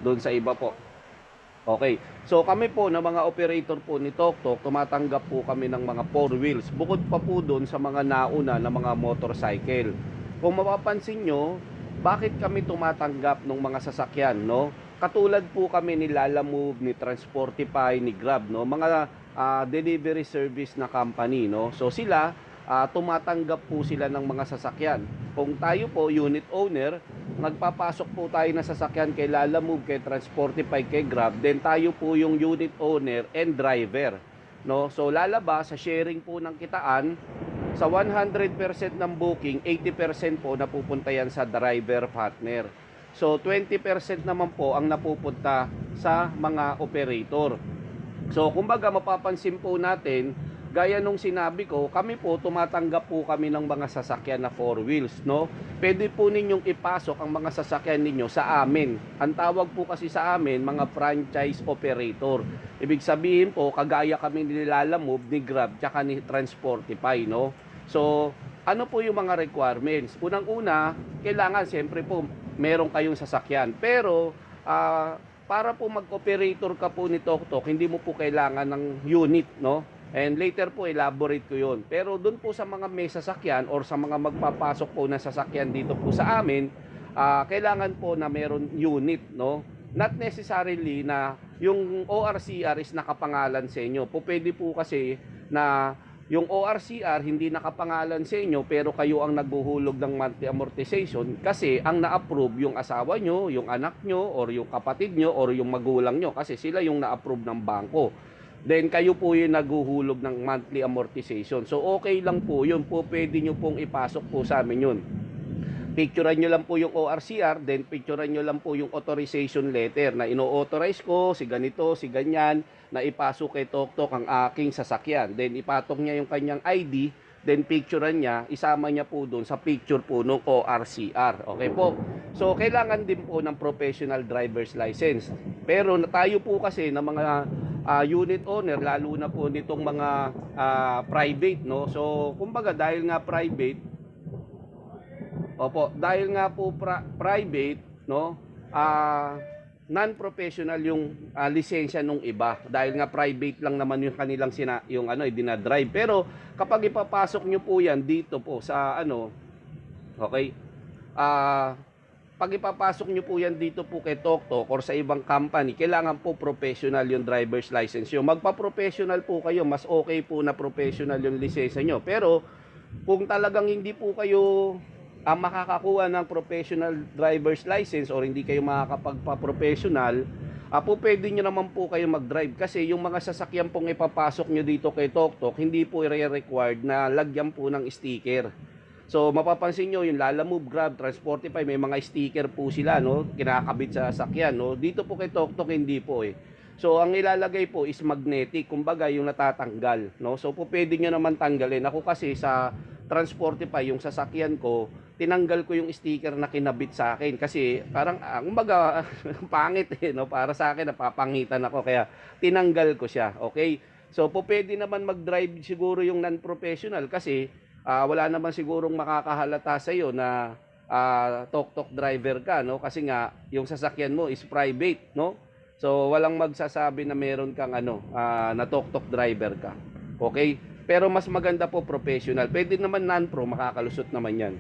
doon sa iba po. Okay. So kami po na mga operator po ni TokTok, tumatanggap po kami ng mga 4 wheels. Bukod pa po doon sa mga nauna na mga motorcycle. Kung mapapansin nyo, bakit kami tumatanggap ng mga sasakyan, no? Katulad po kami ni Lalamove, ni Transportify, ni Grab, no? Mga delivery service na company, no? So sila, tumatanggap po sila ng mga sasakyan. Kung tayo po, unit owner, nagpapasok po tayo ng sasakyan kay Lalamove, kay Transportify, kay Grab, then tayo po yung unit owner and driver. No? So lalabas sa sharing po ng kitaan, sa 100% ng booking, 80% po napupunta yan sa driver partner. So 20% naman po ang napupunta sa mga operator. So kumbaga mapapansin po natin, gaya nung sinabi ko, kami po tumatanggap po kami ng mga sasakyan na 4 wheels, no? Pwede po ninyong ipasok ang mga sasakyan ninyo sa amin. Ang tawag po kasi sa amin, mga franchise operator. Ibig sabihin po, kagaya kami ni Lalamove, ni Grab, tsaka ni Transportify, no? So, ano po yung mga requirements? Unang-una, kailangan siyempre po meron kayong sasakyan. Pero, para po mag-operator ka po ni TokTok, hindi mo po kailangan ng unit, no? And later po elaborate ko 'yon. Pero doon po sa mga may sasakyan or sa mga magpapasok po ng sasakyan dito po sa amin, kailangan po na meron unit, no? Not necessarily na yung ORCR is nakapangalan sa inyo. Po pwede po kasi na yung ORCR hindi nakapangalan sa inyo pero kayo ang naghuhulog ng monthly amortization kasi ang na-approve yung asawa nyo, yung anak nyo, or yung kapatid nyo, or yung magulang nyo kasi sila yung na-approve ng bangko. Then kayo po yung naghuhulog ng monthly amortization. So okay lang po yun po, pwede nyo pong ipasok po sa amin yun. Picturean nyo lang po yung ORCR, then picturean nyo lang po yung authorization letter na ino-authorize ko, si ganito, si ganyan, na ipasok kay TokTok ang aking sasakyan. Then ipatok niya yung kanyang ID, then picturean niya, isama niya po doon sa picture po ng ORCR. Okay po? So kailangan din po ng professional driver's license. Pero tayo po kasi ng mga unit owner, lalo na po nitong mga private, no? So kumbaga dahil nga private, opo, dahil nga po private, no? Non-professional yung lisensya nung iba dahil nga private lang naman yung kanilang yung dinadrive. Pero kapag ipapasok nyo po yan dito po sa okay? Pag ipapasok nyo po yan dito po kay TokTok or sa ibang company, kailangan po professional yung driver's license nyo. Magpa-professional po kayo, mas okay po na professional yung lisensya nyo. Pero kung talagang hindi po kayo ang makakakuha ng professional driver's license or hindi kayo makakapagpa-professional, po pwede nyo naman po kayo mag-drive kasi yung mga sasakyan pong ipapasok nyo dito kay TokTok, hindi po i-required na lagyan po ng sticker. So mapapansin nyo yung Lalamove, Grab, Transportify, may mga sticker po sila, no? Kinakabit sa sasakyan, no? Dito po kay TokTok hindi po eh. So ang ilalagay po is magnetic, kumbaga yung natatanggal, no? So po pwede nyo naman tanggalin. Ako kasi sa Transportify, yung sasakyan ko, tinanggal ko yung sticker na kinabit sa akin kasi parang kumbaga pangit eh, no? Para sa akin napapangitan ako kaya tinanggal ko siya. Okay? So po pwede naman mag-drive siguro yung non-professional kasi wala naman sigurong makakahalata sa iyo na tok-tok driver ka, no? Kasi nga yung sasakyan mo is private, no? So walang magsasabi na meron kang na tok-tok driver ka. Okay? Pero mas maganda po professional. Pwede naman non-pro, makakalusot naman 'yan.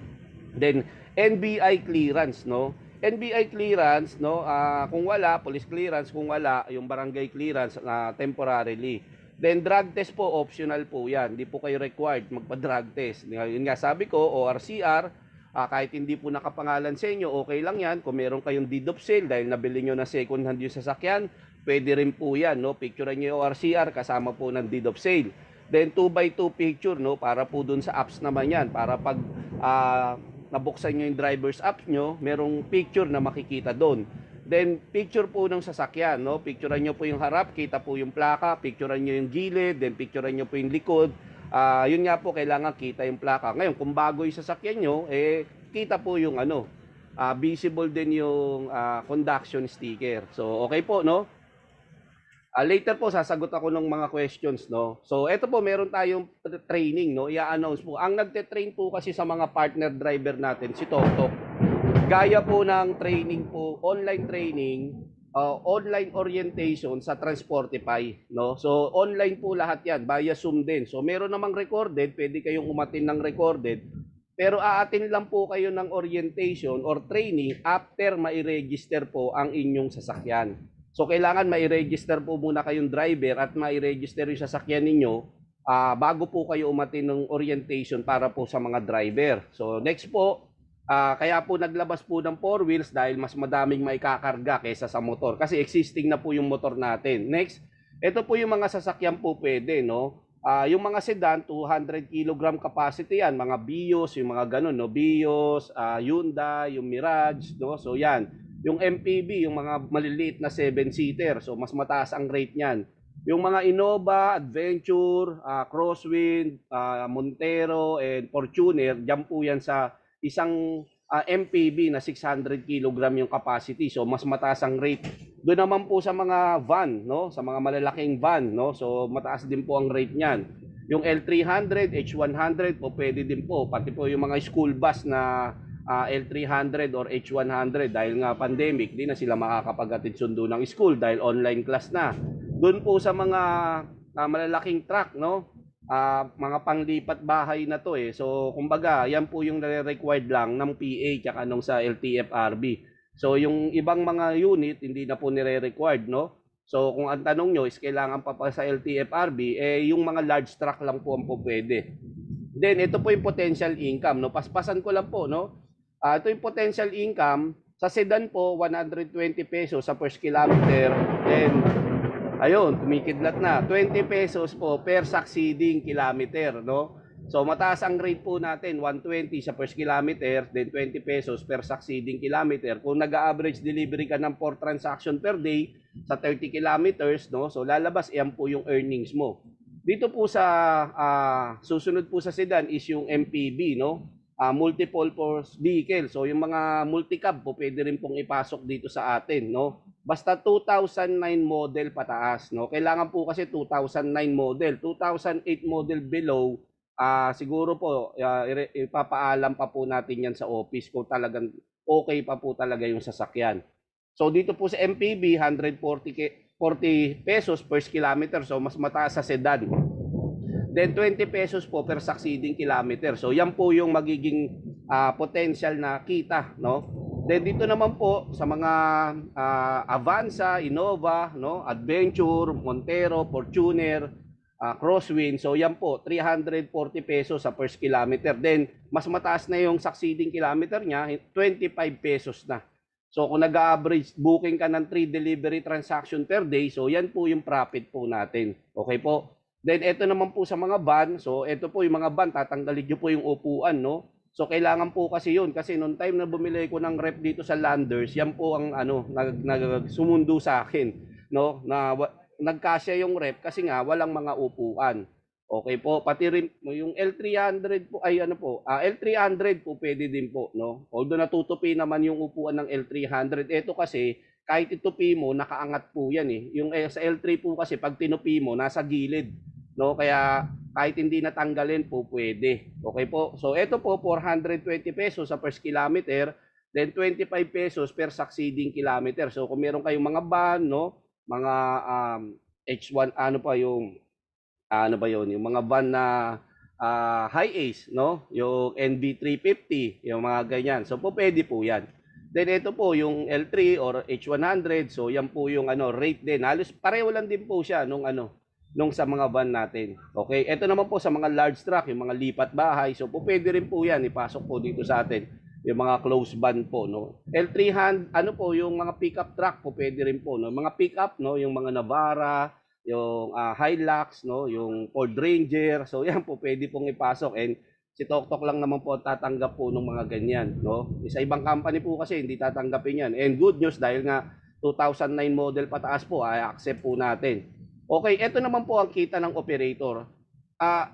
Then NBI clearance, no? NBI clearance, no? Kung wala, police clearance, kung wala, yung barangay clearance na temporarily. Then drug test po optional po 'yan. Hindi po kayo required magpa-drug test. Yun nga sabi ko, ORCR, kahit hindi po nakapangalan sa inyo, okay lang 'yan. Kung meron kayong deed of sale dahil nabili niyo na second hand yung sasakyan, pwede rin po 'yan, no? Picturean niyo yung ORCR kasama po ng deed of sale. Then 2x2 picture, no? Para po dun sa apps naman 'yan, para pag nabuksan nyo yung driver's app nyo, merong picture na makikita doon. Then, picture po ng sasakyan, no? Picturean nyo po yung harap, kita po yung plaka, picturean nyo yung gilid, then picturean nyo po yung likod. Yun nga po, kailangan kita yung plaka. Ngayon, kung bago yung sasakyan nyo, kita po yung visible din yung conduction sticker. So, okay po, no? Later po sasagot ako ng mga questions, no. So ito po, meron tayong training, no. I-announce po. Ang nagte-train po kasi sa mga partner driver natin si TokTok. Gaya po ng training po, online training, online orientation sa Transportify, no? So online po lahat 'yan, via Zoom din. So meron namang recorded, pwede kayong umattend ng recorded. Pero aatin lang po kayo ng orientation or training after mai-register po ang inyong sasakyan. So kailangan mai-register po muna kayong driver at mai-register yung sasakyan ninyo bago po kayo umattend ng orientation para po sa mga driver. So next po, kaya po naglabas po ng 4 wheels dahil mas madaming maikakarga kaysa sa motor. Kasi existing na po yung motor natin. Next, ito po yung mga sasakyan po pwede, no? Yung mga sedan, 200 kilogram capacity yan. Mga Vios, yung mga ganun, no? Vios, Hyundai, yung Mirage, no? So yan. Yung MPV, yung mga maliliit na 7-seater. So mas mataas ang rate niyan. Yung mga Innova, Adventure, Crosswind, Montero, and Fortuner, dyan po yan sa isang MPV na 600 kilogram yung capacity. So mas mataas ang rate. Doon naman po sa mga van, no? Sa mga malalaking van, no? So mataas din po ang rate niyan. Yung L300, H100 po pwede din po, pati po yung mga school bus na L300 or H100 dahil nga pandemic, di na sila makakapag-atid sundo ng school dahil online class na. Doon po sa mga malalaking truck, no? Mga panglipat bahay na to eh. So kumbaga, yan po yung nare-required lang ng PA tsaka nung sa LTFRB. So yung ibang mga unit hindi na po nire-required, no? So kung ang tanong nyo is kailangan pa sa LTFRB, yung mga large truck lang po ang po pwede. Then ito po yung potential income, no? Paspasan ko lang po, no? Ito yung potential income sa sedan po 120 pesos sa first kilometer. Then ayun, kumikidlat na. 20 pesos po per succeeding kilometer, no? So mataas ang rate po natin, 120 sa first kilometer, then 20 pesos per succeeding kilometer. Kung nag-average delivery ka ng 4 transaction per day sa 30 kilometers, no? So lalabas yan po yung earnings mo. Dito po sa susunod po sa sedan is yung MPV, no? Multiple purpose vehicle. So yung mga multi-cab po pwede rin pong ipasok dito sa atin, no? Basta 2009 model pataas, no? Kailangan po kasi 2009 model, 2008 model below, siguro po ipapaalam pa po natin yan sa office kung talagang okay pa po talaga yung sasakyan. So dito po sa MPV 140 pesos per kilometer, so mas mataas sa sedan. Then 20 pesos po per succeeding kilometer. So yan po yung magiging potential na kita, no? Then dito naman po sa mga Avanza, Innova, no, Adventure, Montero, Fortuner, Crosswind. So yan po 340 pesos sa first kilometer. Then mas mataas na yung succeeding kilometer niya, 25 pesos na. So kung nag-average booking ka ng 3 delivery transaction per day, so yan po yung profit po natin. Okay po? Then ito naman po sa mga van, so ito po yung mga van, tatanggalin nyo po yung upuan, no? So kailangan po kasi yun, kasi noong time na bumili ko ng rep dito sa Landers, yan po ang sumundo sa akin, no? Na nagkasya yung rep kasi nga walang mga upuan. Okay po, pati rin yung L300 po, L300 po pwede din po, no? Although natutupi naman yung upuan ng L300, ito kasi kahit itupi mo, nakaangat po yan eh. Yung sa L3 po kasi pag tinupi mo, nasa gilid, no? Kaya kahit hindi natanggalin po pwede. Okay po. So ito po 420 pesos sa first kilometer, then 25 pesos per succeeding kilometer. So kung meron kayong mga van, no, mga H1 yung mga van na high ace, no, yung NB350, yung mga ganyan. So po pwede po yan. Then ito po yung L3 or H100. So yan po yung rate din. Halos pareho lang din po siya nung sa mga van natin. Okay? Ito naman po sa mga large truck, yung mga lipat bahay. So po pwede rin po yan ipasok po dito sa atin. Yung mga closed van po, no. L300 yung mga pickup truck po pwede rin po, no. Mga pickup, no, yung mga Navara, yung Hilux, no, yung Ford Ranger. So yan po pwede pong ipasok, and si Tok lang naman po tatanggap po ng mga ganyan, no? Sa ibang company po kasi hindi tatanggapin yan. And good news dahil nga 2009 model pataas po, ay accept po natin. Okay, ito naman po ang kita ng operator.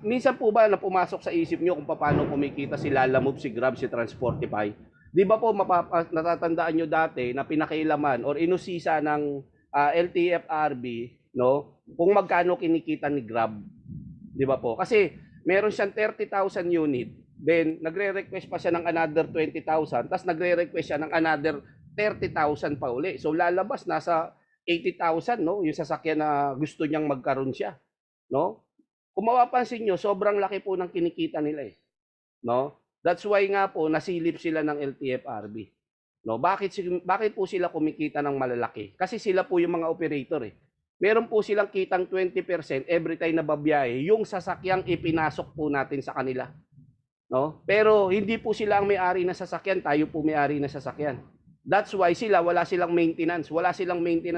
Minsan po ba na pumasok sa isip nyo kung paano kumikita si Lalamove, si Grab, si Transportify? Di ba po natatandaan nyo dati na pinakailaman or inusisa ng LTFRB, no? Kung magkano kinikita ni Grab. Di ba po? Kasi meron siyang 30,000 unit, then nagre-request pa siya ng another 20,000, tapos nagre-request siya ng another 30,000 pa uli. So lalabas nasa 80,000, no, yung sasakyan na gusto niyang magkaroon siya, no? Kung mapapansin niyo, sobrang laki po ng kinikita nila, eh, no? That's why nga po nasilip sila ng LTFRB. No, bakit po sila kumikita ng malalaki? Kasi sila po yung mga operator, eh. Meron po silang kitang 20% every time na babiyahe yung sasakyang ipinasok po natin sa kanila, no? Pero hindi po sila ang may-ari ng sasakyan, tayo po may-ari ng sasakyan. That's why wala silang maintenance,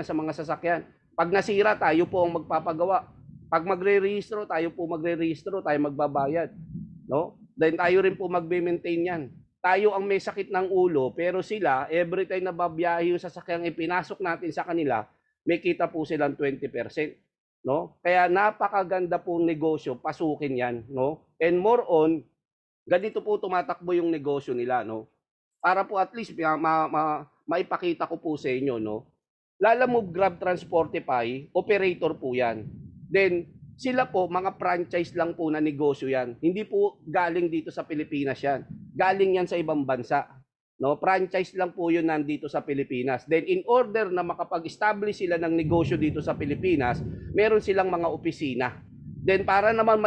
sa mga sasakyan. Pag nasira, tayo po ang magpapagawa. Pag magre-rehistro, tayo magbabayad, no? Then tayo rin po magbe-maintain yan. Tayo ang may sakit ng ulo, pero sila, every time na babiyahe yung sasakyang ipinasok natin sa kanila, may kita po silang 20%, no? Kaya napakaganda pong negosyo, pasukin yan, no? And more on, ganito po tumatakbo yung negosyo nila, no? Para po at least maipakita ko po sa inyo, no? Lalamove, Grab, Transportify, operator po yan. Then, sila po, mga franchise lang po na negosyo yan. Hindi po galing dito sa Pilipinas yan. Galing yan sa ibang bansa. No? Franchise lang po yun nandito sa Pilipinas. Then, in order na makapag-establish sila ng negosyo dito sa Pilipinas, meron silang mga opisina. Then, para naman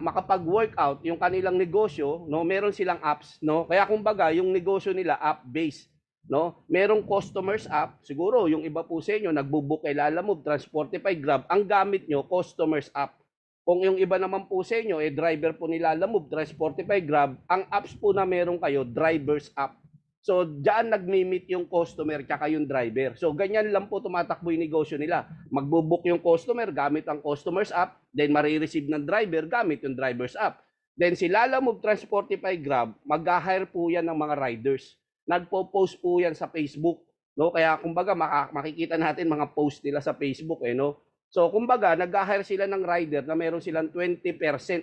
makapag-workout yung kanilang negosyo, no, meron silang apps. No? Kaya kumbaga, yung negosyo nila, app-based. No? Merong customers app, siguro yung iba po sa inyo nagbo-book kay Lalamove, Transportify, Grab, ang gamit nyo customers app. Kung yung iba naman po sa inyo driver po ni Lalamove, Transportify, Grab, ang apps po na meron kayo drivers app. So diyan nagmi-meet yung customer kaya yung driver. So ganyan lang po tumatakbo yung negosyo nila. Magbo-book yung customer gamit ang customers app, then mare-receive ng driver gamit yung drivers app. Then si Lalamove, Transportify, Grab, mag-hire po yan ng mga riders. Nagpo-post po yan sa Facebook, no? Kaya kumbaga makikita natin mga post nila sa Facebook, eh, no? So kumbaga nag-hire sila ng rider na meron silang 20%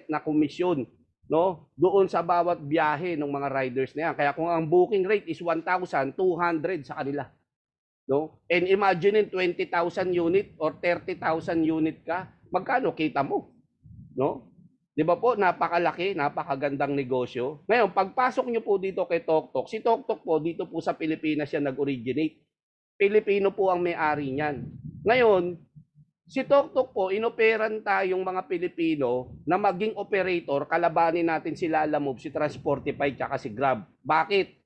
na komisyon, no? Doon sa bawat biyahe ng mga riders na yan. Kaya kung ang booking rate is 1,200 sa kanila, no? And imagine 20,000 unit or 30,000 unit ka, magkano kita mo, no? Di ba po, napakalaki, napakagandang negosyo. Ngayon, pagpasok nyo po dito kay TokTok, si TokTok po, dito po sa Pilipinas siya nag-originate. Pilipino po ang may-ari niyan. Ngayon, si TokTok po, inoperan tayong mga Pilipino na maging operator, kalabanin natin si Lalamove, si Transportify, tsaka si Grab. Bakit?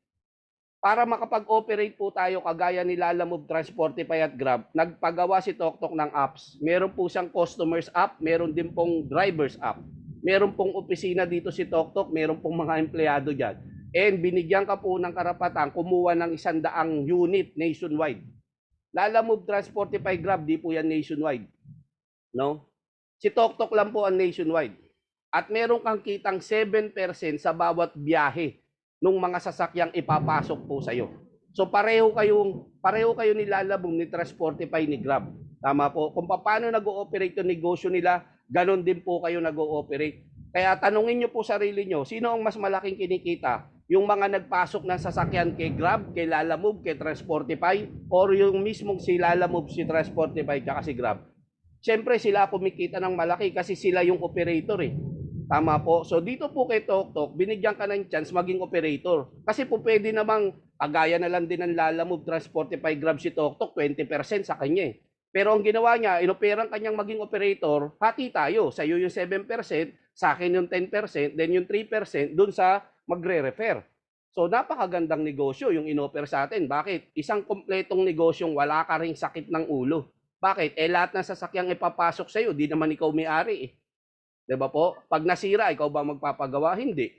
Para makapag-operate po tayo kagaya ni Lalamove, Transportify at Grab, nagpagawa si TokTok ng apps. Meron po siyang customers app, meron din pong drivers app. Meron pong opisina dito si TokTok, meron pong mga empleyado dyan. And binigyan ka po ng karapatan kumuha ng 100 unit nationwide. Lalamove, Transportify, Grab, di po yan nationwide. No? Si TokTok lang po ang nationwide. At meron kang kitang 7% sa bawat biyahe ng mga sasakyang ipapasok po sa iyo. So pareho kayo ni Lalamove, ni Transportify, ni Grab. Tama po. Kung paano nag-ooperate yung negosyo nila, ganon din po kayo nag-ooperate. Kaya tanungin nyo po sarili nyo, sino ang mas malaking kinikita? Yung mga nagpasok ng sasakyan kay Grab, kay Lalamove, kay Transportify, or yung mismong si Lalamove, si Transportify, kaya si Grab? Siyempre sila kumikita ng malaki kasi sila yung operator, eh. Tama po. So dito po kay TokTok, binigyan ka ng chance maging operator. Kasi po pwede namang agaya na lang din ng Lalamove, Transportify, Grab si TokTok, 20% sa kanya, eh. Pero ang ginawa niya, inoperang kanyang maging operator, hati tayo. Sa iyo yung 7%, sa akin yung 10%, then yung 3% dun sa magre-refer. So napakagandang negosyo yung inoper sa atin. Bakit? Isang kompletong negosyong wala ka ring sakit ng ulo. Bakit? Lahat ng sasakyang ipapasok sa iyo, di naman ikaw may-ari, eh. Diba po? Pag nasira, ikaw ba magpapagawa? Hindi.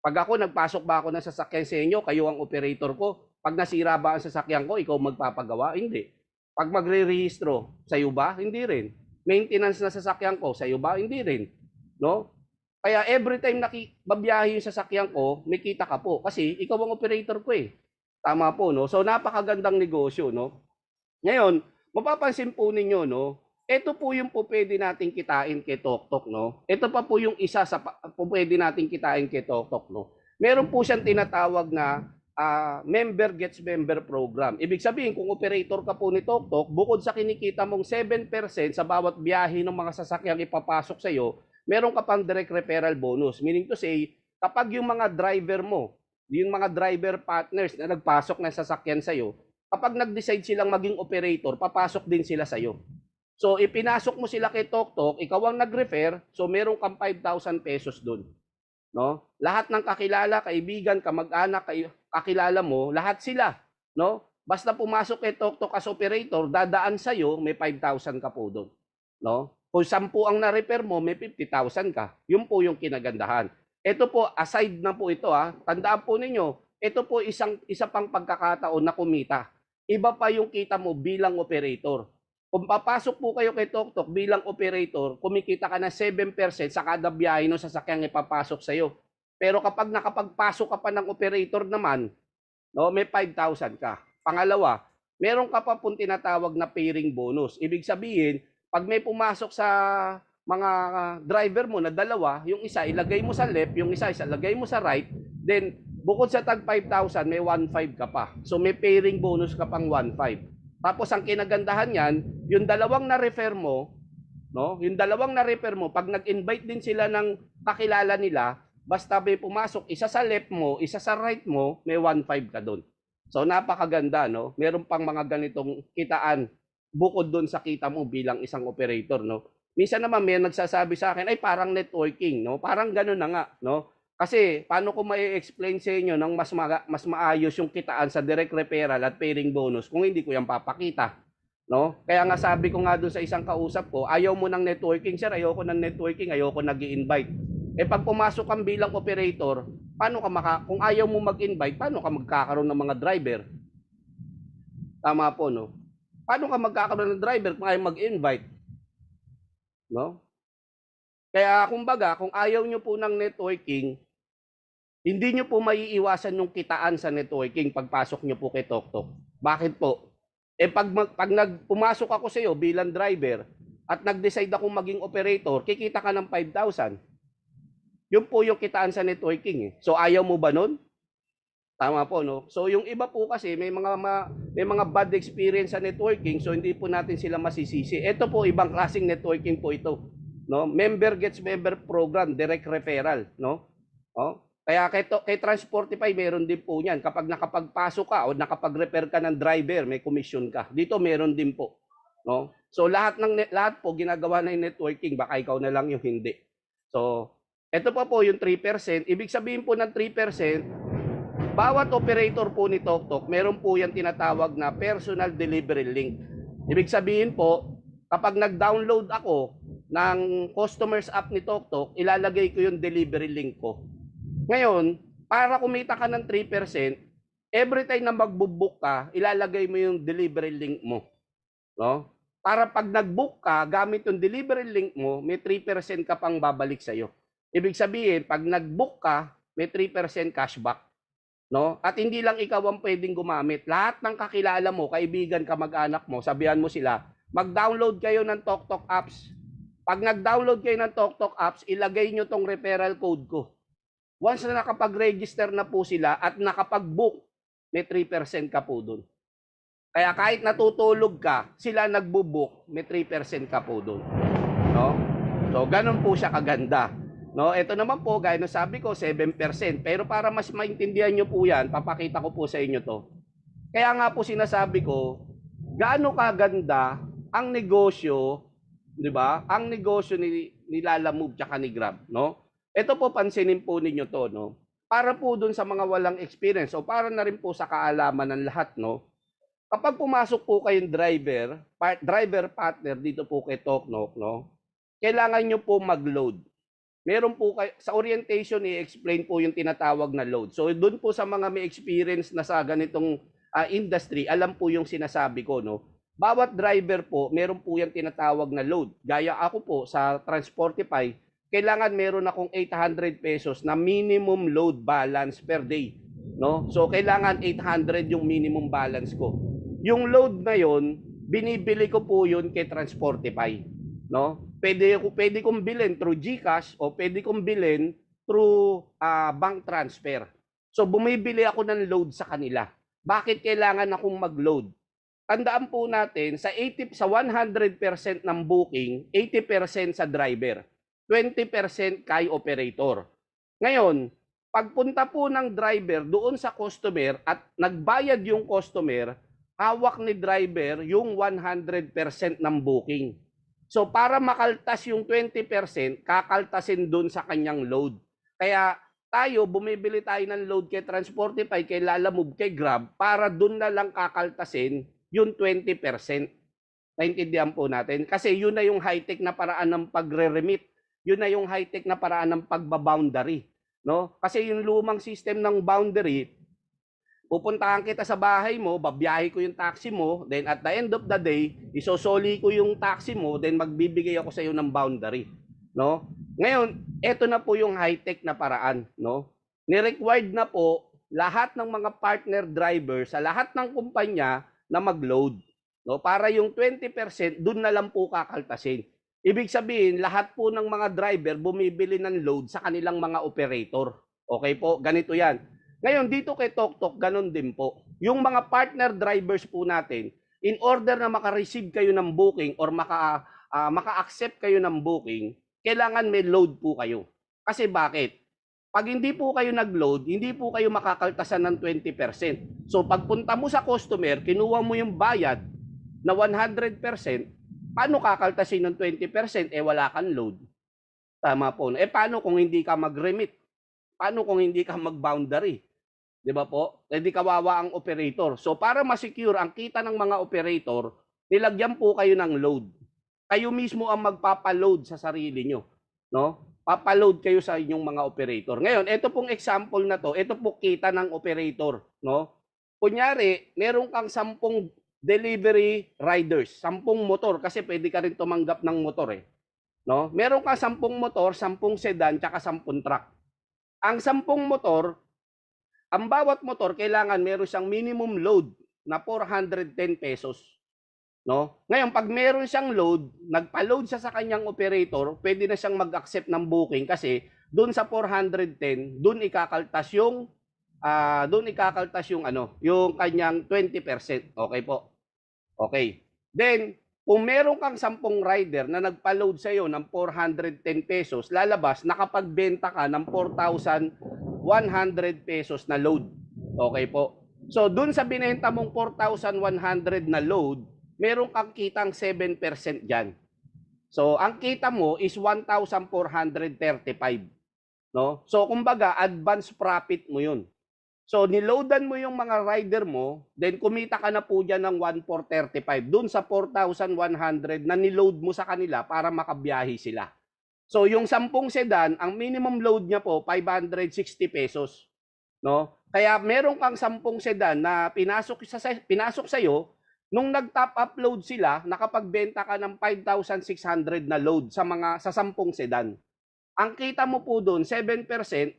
Pag ako, nagpasok ba ako ng sasakyan sa inyo, kayo ang operator ko. Pag nasira ba ang sasakyan ko, ikaw magpapagawa? Hindi. Pag magre-rehistro, sa iyo ba? Hindi rin. Maintenance na sasakyan ko, sa iyo ba? Hindi rin. No? Kaya every time babiyahe yung sasakyan ko, may kita ka po. Kasi ikaw ang operator ko, eh. Tama po, no? So napakagandang negosyo, no? Ngayon, mapapansin po ninyo, no? Ito po yung po pwede nating kitain kay TokTok, no? Ito pa po yung isa sa po pwede nating kitain kay TokTok, no? Meron po siyang tinatawag na member gets member program. Ibig sabihin, kung operator ka po ni TokTok, bukod sa kinikita mong 7% sa bawat biyahe ng mga sasakyang ipapasok sa iyo, meron ka pang direct referral bonus. Meaning to say, kapag yung mga driver mo yung mga driver partners na nagpasok ng sasakyan sa'yo, kapag nag-decide silang maging operator, papasok din sila sa'yo. So, ipinasok mo sila kay TokTok, ikaw ang nag-refer, so meron kang 5,000 pesos doon. No? Lahat ng kakilala, kaibigan, kamag-anak, kakilala mo, lahat sila. No? Basta pumasok kay TokTok as operator, dadaan sa'yo, may 5,000 ka po doon. No? Kung 10 ang na-repair mo, may 50,000 ka. Yun po yung kinagandahan. Ito po, aside na po ito ha, tandaan po ninyo, ito po isa pang pagkakataon na kumita. Iba pa yung kita mo bilang operator. Kung papasok po kayo kay TokTok bilang operator, kumikita ka na 7% sa kada biyahe ng sasakyang ipapasok sa'yo. Pero kapag nakapagpasok ka pa ng operator naman, no, may 5,000 ka. Pangalawa, meron ka pa pong tinatawag na pairing bonus. Ibig sabihin, pag may pumasok sa mga driver mo na dalawa, yung isa ilagay mo sa left, yung isa ilagay mo sa right, then bukod sa tag 5,000, may 1,500 ka pa. So may pairing bonus ka pang 1,500. Tapos ang kinagandahan niyan, yung dalawang na-refer mo, no? Yung dalawang na-refer mo, pag nag-invite din sila ng kakilala nila, basta may pumasok, isa sa left mo, isa sa right mo, may 1,500 ka doon. So napakaganda, no? Meron pang mga ganitong kitaan bukod doon sa kita mo bilang isang operator, no? Minsan naman may nagsasabi sa akin, ay parang networking, no? Parang gano'n na nga, no? Kasi paano ko mai-explain sa inyo ng mas maayos yung kitaan sa direct referral at pairing bonus kung hindi ko yan papakita, no? Kaya nga sabi ko nga doon sa isang kausap ko, ayaw mo ng networking, sir, ayoko ng networking, ayoko nag-i-invite. Eh pag pumasok kang bilang operator, paano ka kung ayaw mo mag-invite, paano ka magkakaroon ng mga driver? Tama po, no? Paano ka magkakaroon ng driver kung ayaw mag-invite? No? Kaya kumbaga, kung ayaw nyo po ng networking, hindi nyo po maiiwasan yung kitaan sa networking pagpasok nyo po kay TokTok. Bakit po? Eh pag pumasok ako sa iyo bilang driver at nag-decide ako maging operator, kikita ka ng 5,000. Yun po yung kitaan sa networking. So ayaw mo ba nun? Tama po, no? So yung iba po kasi may mga bad experience sa networking, so hindi po natin sila masisisi. Ito po ibang klaseng networking po ito, no? Member gets member program, direct referral, no? Oh, kaya kay Transportify meron din po niyan. Kapag nakapagpasok ka o nakapag-refer ka ng driver, may commission ka. Dito meron din po, no? So lahat po ginagawa na yung networking, baka ikaw na lang yung hindi. So ito po yung 3%. Ibig sabihin po ng 3%, bawat operator po ni TokTok, meron po yan tinatawag na personal delivery link. Ibig sabihin po, kapag nag-download ako ng customers app ni TokTok, ilalagay ko yung delivery link ko. Ngayon, para kumita ka ng 3%, every time na magbo-book ka, ilalagay mo yung delivery link mo. No? Para pag nag-book ka, gamit yung delivery link mo, may 3% ka pang babalik sa'yo. Ibig sabihin, pag nag-book ka, may 3% cashback. No? At hindi lang ikaw ang pwedeng gumamit. Lahat ng kakilala mo, kaibigan, kamag-anak mo, sabihan mo sila, mag-download kayo ng TokTok apps. Pag nag-download kayo ng TokTok apps, ilagay nyo tong referral code ko. Once na nakapag-register na po sila at nakapag-book, may 3% ka po doon. Kaya kahit natutulog ka, sila nagbo-book, may 3% ka po doon. No? So, ganun po siya kaganda. No, ito naman po, gaya ng sabi ko, 7%. Pero para mas maintindihan nyo po yan, papakita ko po sa inyo to. Kaya nga po sinasabi ko, gaano kaganda ang negosyo, di ba? Ang negosyo ni Lala Move tsaka ni Grab, no? Ito po, pansinin po ninyo to, no? Para po dun sa mga walang experience o para na rin po sa kaalaman ng lahat, no? Kapag pumasok po kayong driver partner dito po kay TokTok, no? Kailangan nyo po mag-load. Meron po kayo, sa orientation i-explain po yung tinatawag na load. So doon po sa mga may experience na sa ganitong industry, alam po yung sinasabi ko, no. Bawat driver po, meron po yung tinatawag na load. Gaya ako po sa Transportify, kailangan meron akong 800 pesos na minimum load balance per day, no. So kailangan 800 yung minimum balance ko. Yung load na yon, binibili ko po yun kay Transportify, no. Pwede kong bilhin through GCash o pwede kong bilhin through bank transfer. So bumibili ako ng load sa kanila. Bakit kailangan akong mag-load? Tandaan po natin, sa 100% ng booking, 80% sa driver, 20% kay operator. Ngayon, Pagpunta po ng driver doon sa customer at nagbayad yung customer, hawak ni driver yung 100% ng booking. So para makaltas yung 20%, kakaltasin doon sa kanyang load. Kaya tayo, bumibili tayo ng load kay Transportify, kay Lalamove, kay Grab, para doon na lang kakaltasin yung 20%. Naintindihan po natin? Kasi yun na yung high-tech na paraan ng pagre-remit. Yun na yung high-tech na paraan ng pagbaboundary. No? Kasi yung lumang system ng boundary, pupuntahan kita sa bahay mo, babiyahe ko yung taxi mo, then at the end of the day, isosoli ko yung taxi mo, then magbibigay ako sa iyo ng boundary. No? Ngayon, eto na po yung high-tech na paraan. No? Ni-required na po lahat ng mga partner driver sa lahat ng kumpanya na mag-load. No? Para yung 20%, dun na lang po kakaltasin. Ibig sabihin, lahat po ng mga driver bumibili ng load sa kanilang mga operator. Okay po? Ganito yan. Ngayon, dito kay TokTok, ganun din po. Yung mga partner drivers po natin, in order na maka-receive kayo ng booking or maka-accept kayo ng booking, kailangan may load po kayo. Kasi bakit? Pag hindi po kayo nag-load, hindi po kayo makakaltasan ng 20%. So pagpunta mo sa customer, kinuha mo yung bayad na 100%, paano kakaltasin ng 20%? Wala kang load. Tama po. Paano kung hindi ka mag-remit? Paano kung hindi ka mag-boundary? Di ba po? Hindi kawawa ang operator. So para ma-secure ang kita ng mga operator, nilagyan po kayo ng load. Kayo mismo ang magpapa-load sa sarili nyo. No? Papa-load kayo sa inyong mga operator. Ngayon, ito pong example na to, ito po kita ng operator. No? Kunyari, meron kang 10 delivery riders, 10 motor, kasi pwede ka rin tumanggap ng motor eh. No? Meron ka 10 motor, 10 sedan, tsaka 10 truck. Ang 10 motor, ang bawat motor kailangan meron siyang minimum load na 410 pesos. No? Ngayon, pag meron siyang load, nagpa-load siya sa kanyang operator, pwede na siyang mag-accept ng booking kasi doon sa 410, doon ikakaltas yung yung kanyang 20%. Okay po. Okay. Then, kung meron kang 10 rider na nagpa-load sa iyo ng 410 pesos, lalabas nakapagbenta ka ng 4,100 pesos na load. Okay po. So, dun sa binenta mong 4,100 na load, meron kang kitang 7% dyan. So, ang kita mo is 1,435. No? So, kumbaga, advance profit mo yun. So, niloadan mo yung mga rider mo, then kumita ka na po dyan ng 1,435 dun sa 4,100 na niload mo sa kanila para makabiyahe sila. So, yung 10 sedan, ang minimum load niya po, 560 pesos. No? Kaya meron kang 10 sedan na pinasok sa iyo, nung nag-top upload sila, nakapagbenta ka ng 5,600 na load sa 10 sedan. Ang kita mo po doon, 7%,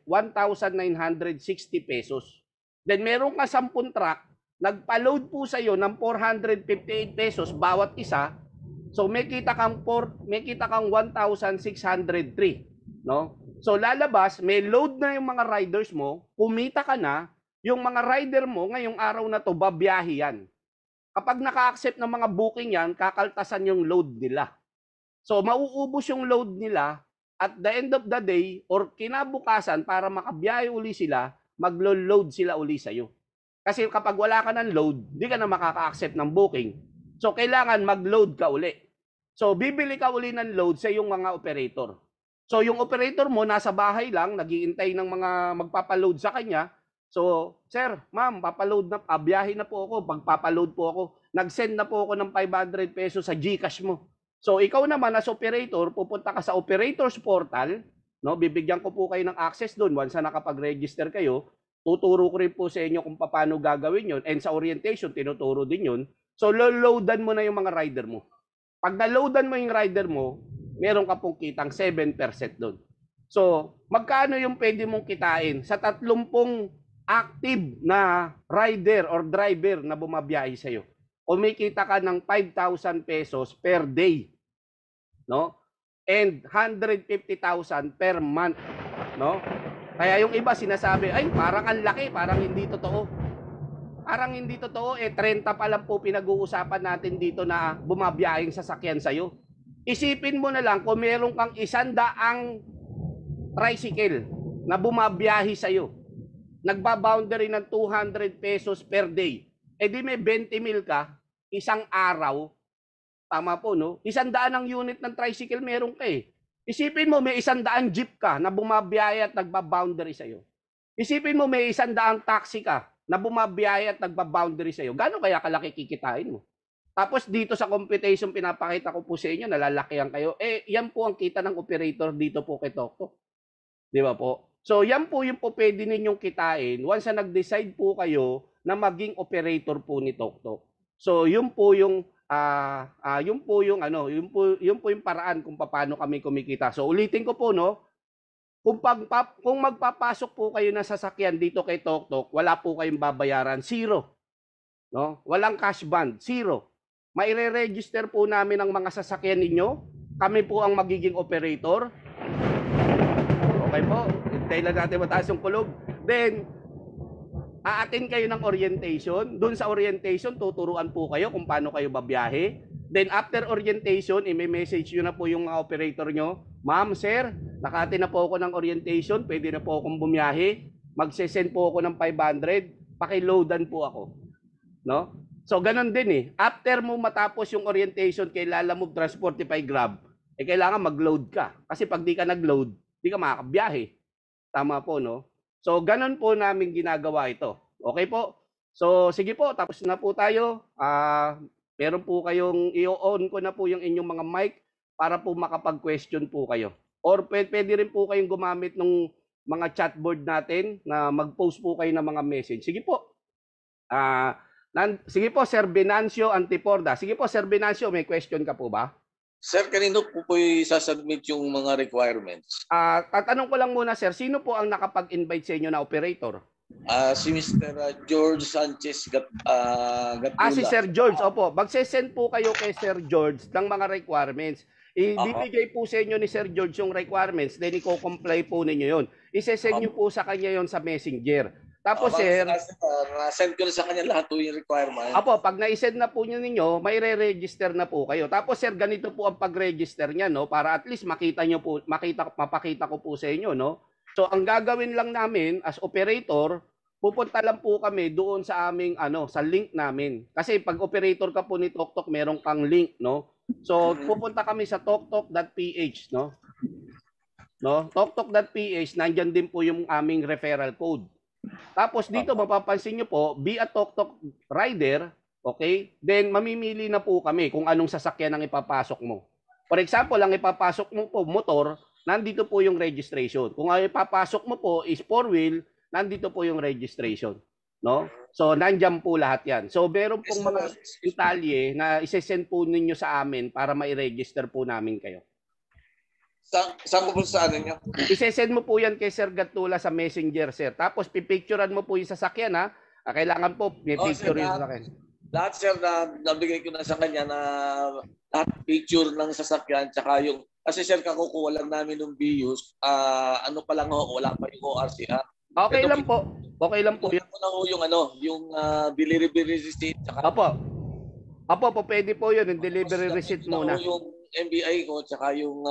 1,960 pesos. Then meron ka 10 truck, nagpa-load po sa iyo ng 458 pesos bawat isa. So may kita kang 1,603, no? So lalabas, may load na yung mga riders mo, kumita ka na, yung mga rider mo ngayong araw na to babiyahe yan. Kapag naka-accept ng mga booking yan, kakaltasan yung load nila. So mauubos yung load nila at the end of the day or kinabukasan para makabiyahe uli sila, maglo-load sila uli sa iyo. Kasi kapag wala ka ng load, hindi ka na makaka-accept ng booking. So kailangan mag-load ka uli. So bibili ka uli ng load sa iyong mga operator. So yung operator mo nasa bahay lang, naghihintay ng mga magpapa-load sa kanya. So, sir, ma'am, papaload na, biyahe na po ako, pagpapaload po ako. Nag-send na po ako ng 500 pesos sa GCash mo. So, ikaw naman as operator, pupunta ka sa operators portal, no? Bibigyan ko po kayo ng access doon once na nakapag-register kayo. Tuturo ko rin po sa inyo kung paano gagawin yon, and sa orientation, tinuturo din yun. So, loadan mo na yung mga rider mo. Pag na-loadan mo yung rider mo, meron ka pong kitang 7% doon. So, magkano yung pwede mong kitain sa 30 active na rider or driver na bumabiyahe sa iyo? Kumikita ka ng 5,000 pesos per day, no? And 150,000 per month, no? Kaya yung iba sinasabi, ay parang ang laki, parang hindi totoo. Parang hindi totoo, 30 pa lang po pinag-uusapan natin dito na bumabiyaheng sasakyan sa iyo. Isipin mo na lang kung meron kang 100 tricycle na bumabiyahe sa'yo. Nagba-boundary ng 200 pesos per day. Eh di may 20 mil ka, isang araw, tama po, no? 100 ang unit ng tricycle meron ka eh. Isipin mo may 100 jeep ka na bumabiyahe at nagba-boundary sa'yo. Isipin mo may 100 taxi ka na bumabiyahe at nagba-boundary sa'yo. Gano'n kaya kalaki kikitain mo? Tapos dito sa computation, pinapakita ko po sa inyo, nalalakihan kayo. Eh, yan po ang kita ng operator dito po kay TokTok. Di ba po? So, yan po yung po pwede ninyong kitain once na nag-decide po kayo na maging operator po ni TokTok. So, yun po yung yun po yung paraan kung paano kami kumikita. So, ulitin ko po, no? Kung magpapasok po kayo ng sasakyan dito kay TokTok, wala po kayong babayaran, zero. No? Walang cash band, zero. Maire-register po namin ang mga sasakyan ninyo. Kami po ang magiging operator. Okay po. Hintayin lang natin mataas yung kulog. Then, aatin kayo ng orientation. Doon sa orientation, tuturuan po kayo kung paano kayo babiyahe. Then, after orientation, i-message nyo na po yung mga operator nyo. Ma'am, sir, nakaatin na po ako ng orientation. Pwede na po akong bumiyahe. Magsesend po ako ng 500. Pakiloadan po ako. No? So, ganun din eh. After mo matapos yung orientation kay Lalamove Transportify Grab, eh kailangan mag-load ka. Kasi pag di ka nag-load, di ka makakabiyahe. Tama po, no? So, ganun po namin ginagawa ito. Okay po? So, sige po, tapos na po tayo. Meron po kayong, i-on ko na po yung inyong mga mic para po makapag-question po kayo. Or pwede rin po kayong gumamit ng mga chatboard natin na mag-post po kayo ng mga message. Sige po. Sige po, Sir Venancio Antiporda. Sige po, Sir Venancio, may question ka po ba? Sir, kanino po isasubmit yung mga requirements? Tatanong ko lang muna, sir, sino po ang nakapag-invite sa inyo na operator? Si Mr. George Sanchez Gatula. Si Sir George, opo. Magsesend po kayo kay Sir George ng mga requirements. Ibibigay po sa inyo ni Sir George yung requirements, then i-comply po ninyo yun. Isesend nyo po sa kanya yon sa Messenger. Tapos, sir, send ko na sa kanya lahat yung requirement. Apo, pag na-send na po ninyo, may re-register na po kayo. Tapos, sir, ganito po ang pag-register niya, no? Para at least mapakita ko po sa inyo, no? So, ang gagawin lang namin as operator, pupunta lang po kami doon sa aming sa link namin. Kasi pag operator ka po ni TokTok, meron kang link, no? So, pupunta kami sa toktok.ph, no? Toktok.ph, nandiyan din po yung aming referral code. Tapos dito mapapansin nyo po, be a TokTok rider, okay? Then mamimili na po kami kung anong sasakyan ang ipapasok mo. For example, ang ipapasok mo po motor, nandito po yung registration. Kung ang ipapasok mo po is 4-wheel, nandito po yung registration, no? So nandiyan po lahat 'yan. So meron pong mga detalye na i-send po ninyo sa amin para mai-register po namin kayo. Saan mo po sa ano nyo? I-send mo po yan kay Sir Gatula sa Messenger, sir. Tapos pipicturean mo po yung sasakyan, ha? Kailangan po, may picture yung sasakyan. Lahat, sir, na nabigay ko na sa kanya na lahat picture ng sasakyan, tsaka yung, kasi sir, kakukuha lang namin ng BUs, ano pa lang ho, wala pa yung ORCR. Okay lang po. Okay lang po. Yung yung delivery receipt, tsaka Apo, pwede po yun, yung delivery receipt muna. Yung MBI ko, tsaka yung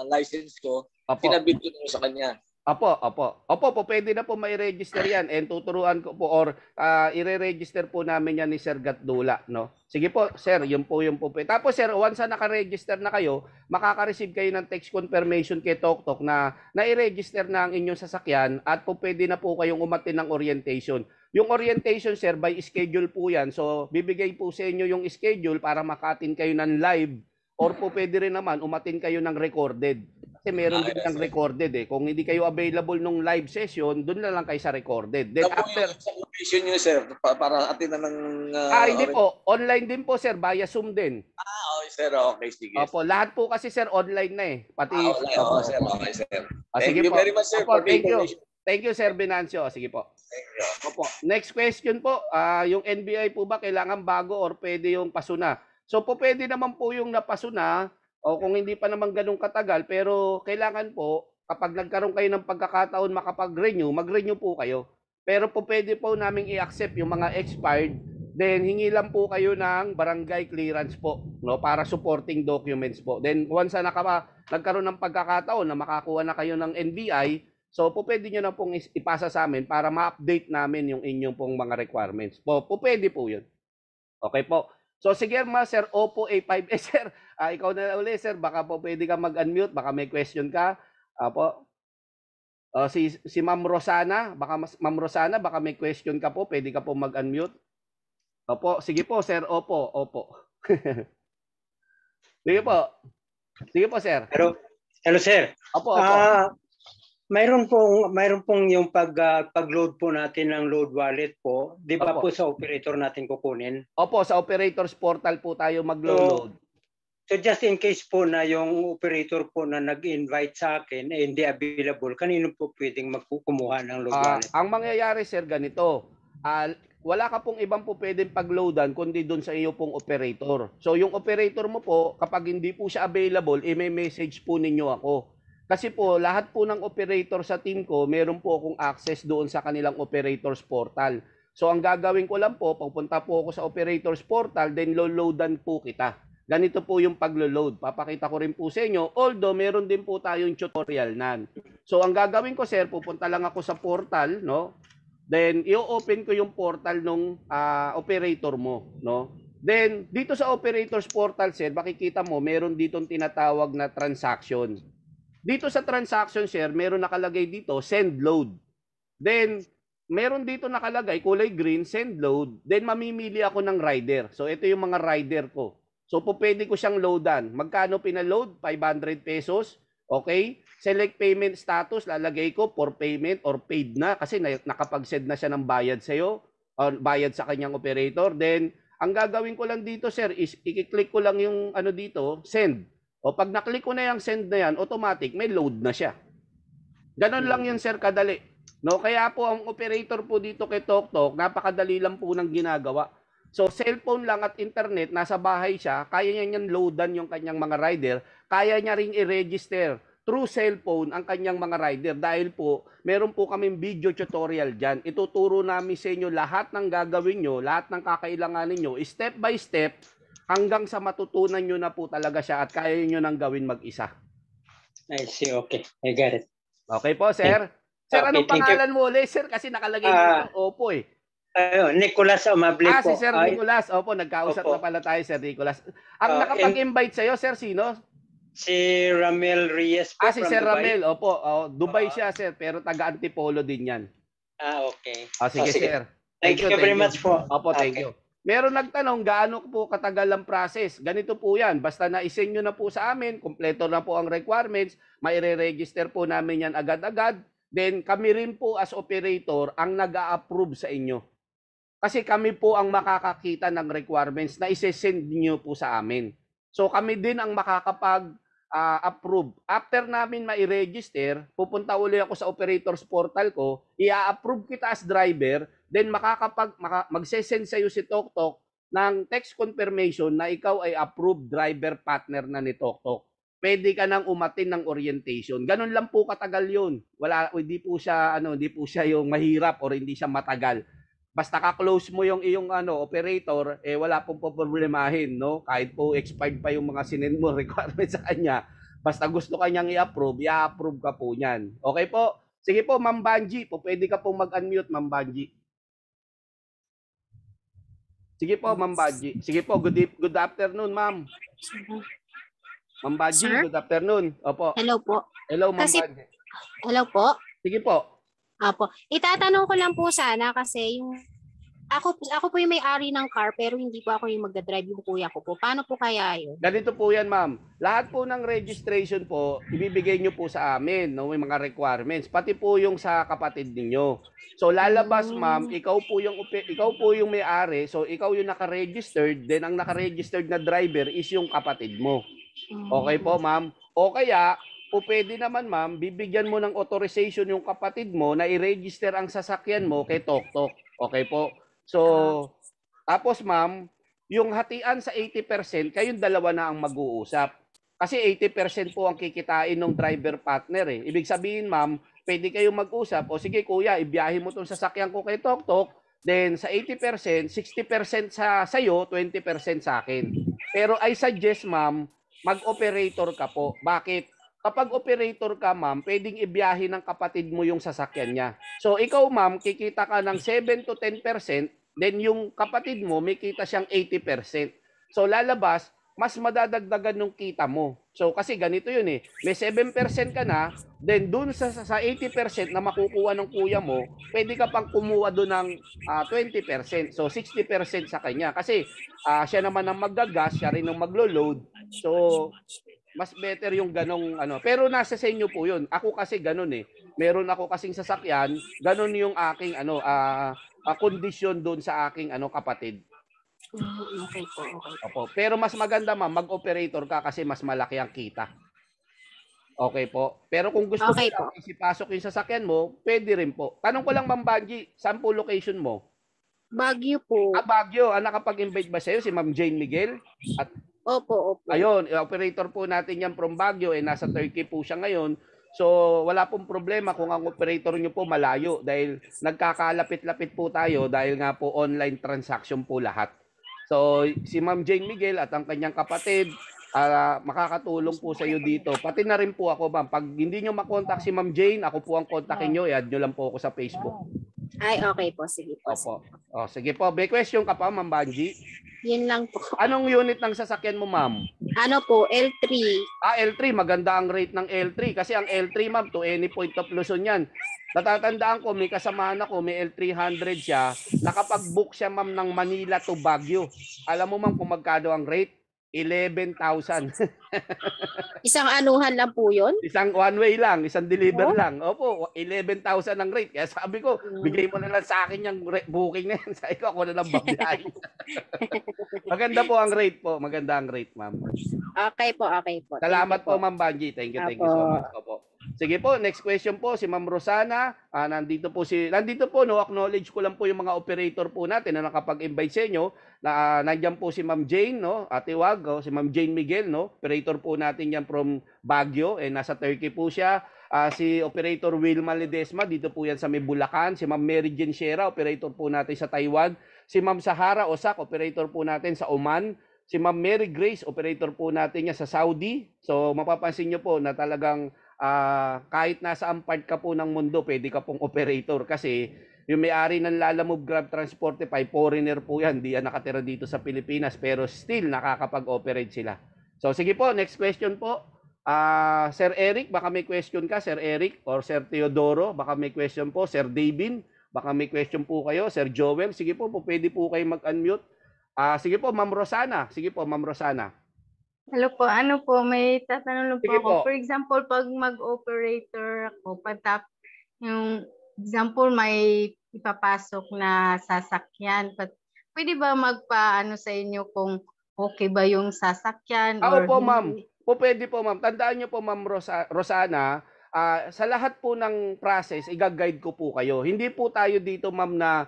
license ko, kinabit ko na sa kanya. Opo, pwede na po mai-register yan and tuturuan ko po or i-re-register po namin yan ni Sir Gatdula, no? Sige po, sir, yun po. Tapos sir, once na naka-register na kayo, makaka-receive kayo ng text confirmation kay TokTok na i-register na ang inyong sasakyan at po pwede na po kayong umatin ng orientation. Yung orientation, sir, by schedule po yan. So, bibigay po sa inyo yung schedule para makatin kayo ng live or po pwede rin naman umatin kayo ng recorded. Kasi meron din ng recorded eh. Kung hindi kayo available nung live session, doon na lang kayo sa recorded. Then after sa location niyo, sir, para atin na ng hindi po, online din po, sir, via Zoom din. Okay, sir, okay, sige. Opo, lahat po kasi, sir, online na eh. Pati sir, okay, sir. Thank you very much, sir. Thank you, Sir Venancio. Sige po. Thank you. Opo. Next question po, yung NBI po ba kailangan bago or pwede yung pasuna? So po pwede naman po yung napasuna o kung hindi pa naman ganun katagal, pero kailangan po kapag nagkaroon kayo ng pagkakataon makapag-renew, mag-renew po kayo. Pero po pwede po naming i-accept yung mga expired, then hingi lang po kayo ng barangay clearance po, no, para supporting documents po. Then once na nagkaroon ng pagkakataon na makakuha na kayo ng NBI, So po pwede nyo na pong ipasa sa amin para ma-update namin yung inyong pong mga requirements. Po pwede po yun. Okay po. So sige Sir, Oppo A5. Sir, ikaw na uli sir, baka po pwede ka mag-unmute, baka may question ka. Po. Si Ma'am Rosana, Ma'am Rosana, baka may question ka po, pwede ka po mag-unmute. Opo, sige po sir, opo. Sige po. Sige po sir. Hello sir. Opo. Mayroon pong yung pag-load po natin ng load wallet po, di ba po sa operator natin kukunin? Opo, sa operators portal po tayo mag-load. So just in case po na yung operator po na nag-invite sa akin hindi available, kanino po pwedeng magkukumuha ng load wallet? Ang mangyayari sir ganito, wala ka pong ibang po pwedeng pag-loadan kundi doon sa iyo pong operator. So yung operator mo po, kapag hindi po siya available, may message po ninyo ako. Kasi po, lahat po ng operator sa team ko, meron po akong access doon sa kanilang operators portal. So, ang gagawin ko lang po, pupunta po ako sa operators portal, then loadan po kita. Ganito po yung paglo-load. Papakita ko rin po sa inyo, although meron din po tayong tutorial nan. So, ang gagawin ko, sir, pupunta lang ako sa portal, no? Then, i-open ko yung portal ng operator mo, no? Then, dito sa operators portal, sir, makikita mo, meron ditong tinatawag na transaction. Dito sa transaction share, meron nakalagay dito, send load. Then, meron dito nakalagay, kulay green, send load. Then, mamimili ako ng rider. So, ito yung mga rider ko. So, pwede ko siyang loadan. Magkano pinaload? 500 pesos. Okay? Select payment status, lalagay ko for payment or paid na kasi nakapag-send na siya ng bayad sa'yo or bayad sa kanyang operator. Then, ang gagawin ko lang dito, sir, is i-click ko lang yung dito, send. O pag naklik ko na yung send na yan, automatic may load na siya. Ganon lang yun sir, kadali. No, kaya po ang operator po dito kay TokTok, napakadali lang po ng ginagawa. So cellphone lang at internet, nasa bahay siya, kaya niya niyang loadan yung kanyang mga rider, kaya niya ring i-register through cellphone ang kanyang mga rider dahil po meron po kaming video tutorial dyan. Ituturo namin sa inyo lahat ng gagawin nyo, lahat ng kakailanganin nyo, step by step, hanggang sa matutunan nyo na po talaga siya at kaya nyo nang gawin mag-isa. I see, okay. I got it. Okay po, sir. Sir, Okay, anong pangalan mo ulit, sir? Kasi nakalagay dito, Opo eh. Nicolas Amable po. Si Sir Nicolas. Opo, nagkausap na pala tayo, Sir Nicolas. Ang nakapag-invite sa'yo, sir, sino? Si Ramel Reyes po si from Sir Dubai. Ramel. Opo, Dubai siya, sir, pero taga-Antipolo din yan. Okay. Sige, sir. Thank you very much po. Opo, thank you. Meron nagtanong, gaano po katagal ang process? Ganito po yan. Basta na-send nyo na po sa amin, kompleto na po ang requirements, maire-register po namin yan agad-agad. Then kami rin po as operator ang nag-a-approve sa inyo. Kasi kami po ang makakakita ng requirements na ise-send nyo po sa amin. So kami din ang makakapag-approve. After namin ma-register, pupunta uli ako sa operators portal ko, i-approve kita as driver, then magse-send sa iyo si TokTok ng text confirmation na ikaw ay approved driver partner na ni TokTok. Pwede ka nang umatin ng orientation. Ganun lang po katagal 'yun. Hindi po siya yung mahirap or hindi siya matagal. Basta ka-close mo yung iyong operator, wala pong poproblemahin, no? Kahit po expired pa yung mga sinend mo requirements sa kanya, basta gusto kanyang i-approve, i-approve ka po niyan. Okay po? Sige po, Ma'am Banji, pwede ka pong mag-unmute, Ma'am Banji. Sige po, Ma'am Banji. Sige po, good afternoon, Ma'am. Ma'am Banji, good afternoon. Opo. Hello po. Hello, Ma'am Banji. Hello po. Sige po. Apo. Itatanong ko lang po sana kasi yung ako po yung may-ari ng car pero hindi po ako yung magdadrive, yung kuya ko po. Paano po kaya yun? Ganito po yan, ma'am. Lahat po ng registration po, ibibigay nyo po sa amin, no? May mga requirements. Pati po yung sa kapatid ninyo. So lalabas, ma'am, ikaw po yung may-ari. So ikaw yung naka-registered, then ang naka-registered na driver is yung kapatid mo. Okay po, ma'am? O kaya, pwede naman, ma'am, bibigyan mo ng authorization yung kapatid mo na i-register ang sasakyan mo kay TokTok. Okay po? So, tapos ma'am, yung hatian sa 80%, kayong dalawa na ang mag-uusap. Kasi 80% po ang kikitain ng driver partner eh. Ibig sabihin ma'am, pwede kayong mag-usap, o sige kuya, ibiyahe mo tong sasakyan ko kay TokTok, then sa 80%, 60% sa sayo, 20% sa akin. Pero I suggest ma'am, mag-operator ka po. Bakit? kapag operator ka, ma'am, pwedeng ibiyahe ng kapatid mo yung sasakyan niya. So, ikaw, ma'am, kikita ka ng 7 to 10%, then yung kapatid mo, may kita siyang 80%. So, lalabas, mas madadagdagan ng kita mo. So, kasi ganito yun eh. May 7% ka na, then dun sa 80% na makukuha ng kuya mo, pwede ka pang kumuha dun ng 20%. So, 60% sa kanya. Kasi siya naman ang maggagas, siya rin ang maglo-load. So, mas better yung ganong ano. Pero nasa sa inyo po yun. Ako kasi ganon eh. Meron ako kasing sasakyan, ganon yung aking kondisyon doon sa aking kapatid. Okay po, okay. Opo. Pero mas maganda ma'am, mag-operator ka kasi mas malaki ang kita. Okay po. Pero kung gusto Okay mo lang isipasok yung sasakyan mo, pwede rin po. Tanong ko lang Ma'am Banji, saan po location mo? Baguio po. Baguio. Nakapag-invite ba sa'yo si Ma'am Jane Miguel? At Opo. ayun, operator po natin yan from Baguio. Nasa Turkey po siya ngayon. So, wala pong problema kung ang operator nyo po malayo dahil nagkakalapit-lapit po tayo dahil nga po online transaction po lahat. So, si Ma'am Jane Miguel at ang kanyang kapatid, makakatulong po sa iyo dito. Pati na rin po ako, ma'am. Pag hindi nyo makontak si Ma'am Jane, ako po ang kontakin nyo. I-add nyo lang po ako sa Facebook. Ay, okay po. Sige po. Opo. Sige po. May question ka pa, Ma'am Banji? Yun lang po. Anong unit ng sasakyan mo, ma'am? Ano po, L3. L3. Maganda ang rate ng L3. Kasi ang L3, ma'am, to any point of Luzon yan. Natatandaan ko, may kasamahan ako, may L300 siya. Nakapag-book siya, ma'am, ng Manila to Baguio. Alam mo, ma'am, kung magkano ang rate? 11,000. Isang anuhan lang po yun? Isang one way lang, isang deliver lang. Opo, 11,000 ang rate. Kaya sabi ko, bigay mo na lang sa akin yung booking na yan. Sabi ko, ako na lang babiyahin. Maganda po ang rate po. Maganda ang rate, ma'am. Okay po. Salamat po, Ma'am Banji. Thank you so much. Opo. Sige po, next question po si Ma'am Rosana. Nandito po acknowledge ko lang po yung mga operator po natin na nakapag-invite sa inyo. Nandiyan po si Ma'am Jane, no? Ate Wag, si Ma'am Jane Miguel, no? Operator po natin yan from Baguio, nasa Turkey po siya. Si Operator Wilma Ledesma, dito po yan sa may Bulacan. Si Ma'am Mary Jane Sierra, operator po natin sa Taiwan. Si Ma'am Sahara Osak, operator po natin sa Oman. Si Ma'am Mary Grace, operator po natin niya sa Saudi. So mapapansin niyo po na talagang kahit nasa ang part ka po ng mundo, pwede ka pong operator kasi yung may-ari ng Lalamove Grab Transportify, foreigner po yan, di yan nakatira dito sa Pilipinas pero still nakakapag-operate sila. So sige po, next question po. Sir Eric, baka may question ka, Sir Eric, or Sir Teodoro, baka may question po. Sir Davin, baka may question po kayo. Sir Joel, sige po, pwede po kayo mag-unmute. Sige po, Ma'am Rosana. Sige po, Ma'am Rosana. Hello po, may tatanong lang po Sige ako. po. For example, pag mag-operator ako, yung example may ipapasok na sasakyan, pwede ba magpaano sa inyo kung okay ba yung sasakyan? Opo, ma'am. Pwede po, ma'am. Tandaan niyo po, Ma'am Rosana, sa lahat po ng process, i-guide ko po kayo. Hindi po tayo dito, ma'am, na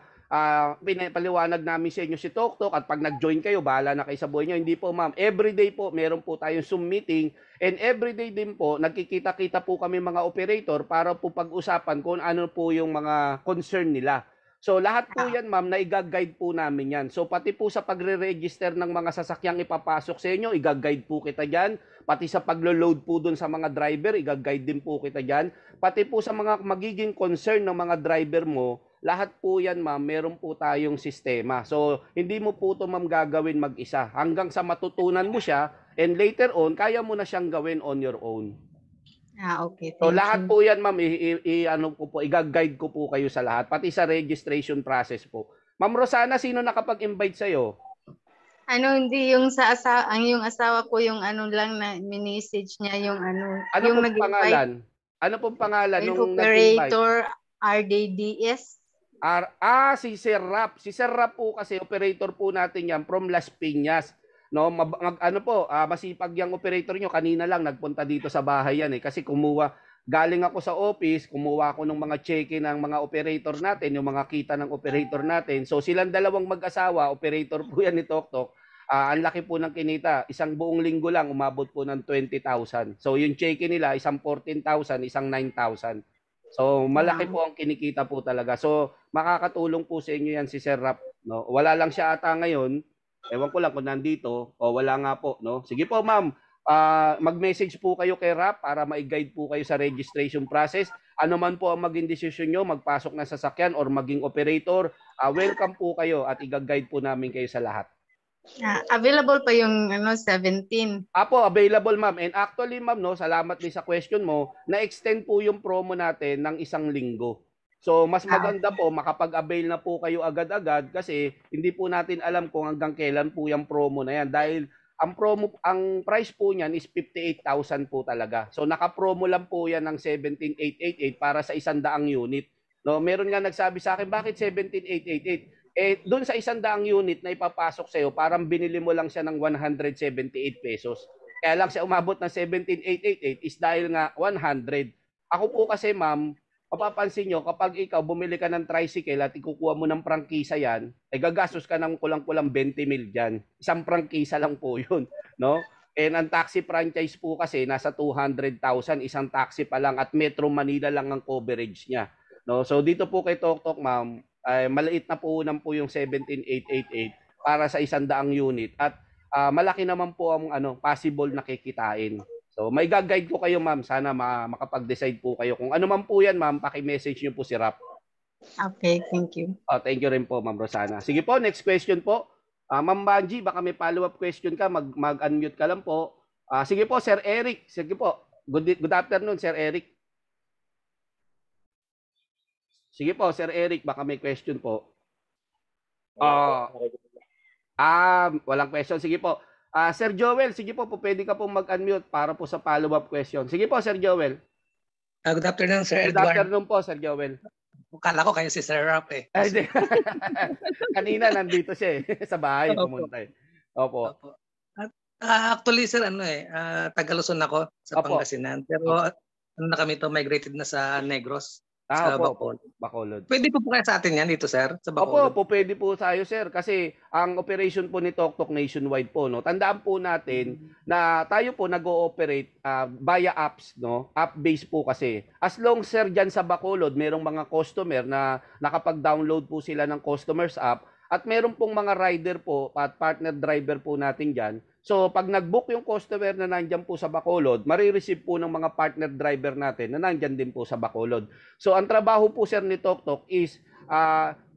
pinapaliwanag namin sa inyo si Toktok at pag nag-join kayo, bahala na kayo sa buhay nyo. Hindi po, ma'am. Everyday po, meron po tayong Zoom meeting and everyday din po, nagkikita-kita po kami mga operator para po pag-usapan kung ano po yung mga concern nila. So, lahat po yan, ma'am, na i-guide po namin yan. So, pati po sa pagre-register ng mga sasakyang ipapasok sa inyo, i-guide po kita dyan. Pati sa paglo-load po dun sa mga driver, i-guide din po kita dyan. Pati po sa mga magiging concern ng mga driver mo, lahat po yan, ma'am, meron po tayong sistema. So, hindi mo po ito, ma'am, gagawin mag-isa. Hanggang sa matutunan mo siya, and later on, kaya mo na siyang gawin on your own. Okay. So, lahat po yan, ma'am, i-guide ko po kayo sa lahat. Pati sa registration process po. Ma'am Rosana, sino nakapag-invite sa'yo? Hindi yung sa yung asawa ko yung lang na message niya yung Ano yung pong pangalan? Ano pong pangalan nung nag-invite? operator RDDS. Si Sir Rap. Si Sir Rap po kasi operator po natin yan from Las Piñas. No, masipag yung operator nyo. Kanina lang nagpunta dito sa bahay yan kasi galing ako sa office, kumuha ako ng mga check-in ng mga operator natin, yung mga kita ng operator natin. So silang dalawang mag-asawa, operator po yan ni Toktok. Ang laki po ng kinita. Isang buong linggo lang umabot po ng 20,000. So yung check-in nila, isang 14,000, isang 9,000. So, malaki po ang kinikita po talaga. So, makakatulong po sa inyo yan si Sir Rap. No? Wala lang siya ata ngayon. Ewan ko lang kung nandito o wala nga po. No? Sige po, ma'am. mag-message po kayo kay Rap para ma-guide po kayo sa registration process. Ano man po ang maging desisyon nyo, magpasok ng sasakyan or maging operator, welcome po kayo at i-guide po namin kayo sa lahat. Available pa yung 17. Apo, available ma'am. And actually ma'am, no, salamat din sa question mo, na-extend po yung promo natin ng 1 linggo. So mas maganda po makapag-avail na po kayo agad-agad kasi hindi po natin alam kung hanggang kailan po yung promo na yan dahil ang price po niyan is 58,000 po talaga. So naka-promo lang po yan ng 17,888 para sa 100 unit. No, meron nga nagsabi sa akin, bakit 17,888? Doon sa 100 unit na ipapasok sa iyo, parang binili mo lang siya ng 178 pesos. Kaya lang siya umabot ng 17,888 is dahil nga 100. Ako po kasi ma'am, mapapansin nyo, kapag ikaw bumili ka ng tricycle at ikukuha mo ng prangkisa yan, gagastos ka ng kulang-kulang 20 mil dyan. Isang prangkisa lang po yun. No? And ang taxi franchise po kasi nasa 200,000, isang taxi pa lang at Metro Manila lang ang coverage niya. No? So dito po kay Tok ma'am, maliit na po po yung 17,888 para sa 100 unit at malaki naman po ang possible na kikitain. So may gag-guide ko kayo ma'am, sana makapag-decide po kayo. Kung ano man po yan ma'am, paki-message niyo po si Rap. Okay, thank you. Thank you rin po ma'am Rosana. Sige po, next question po. Ma'am Banji, baka may follow-up question ka, mag-unmute ka lang po. Sige po, Sir Eric. Sige po. Good afternoon, Sir Eric. Sige po, Sir Eric, baka may question po. Walang question. Sige po. Sir Joel, sige po, pwede ka pong mag-unmute para po sa follow-up question. Sige po, Sir Joel. Good afternoon, Sir Good Edward. afternoon po, Sir Joel. Kala ko kayo si Sir Rap eh. Kanina nandito siya sa bahay. Pumunta eh. Opo. Actually, Sir, taga Luzon ako sa Opo. Pangasinan. Pero na kami migrated na sa Negros. Sa Opo. Bacolod. Bacolod. Pwede po kaya sa atin yan dito, Sir? Sa Bacolod? Opo, pwede po tayo, Sir. Kasi ang operation po ni Tok nationwide po, no? Tandaan po natin na tayo po nag-ooperate via apps, no? App-based po kasi. As long, Sir, dyan sa Bacolod, merong mga customer na nakapag-download po sila ng customers app at meron pong mga rider po at partner driver po natin dyan. So, pag nag-book yung customer na nandyan po sa Bacolod, marireceive po ng mga partner driver natin na nandyan din po sa Bacolod. So, ang trabaho po, Sir, ni Tok is,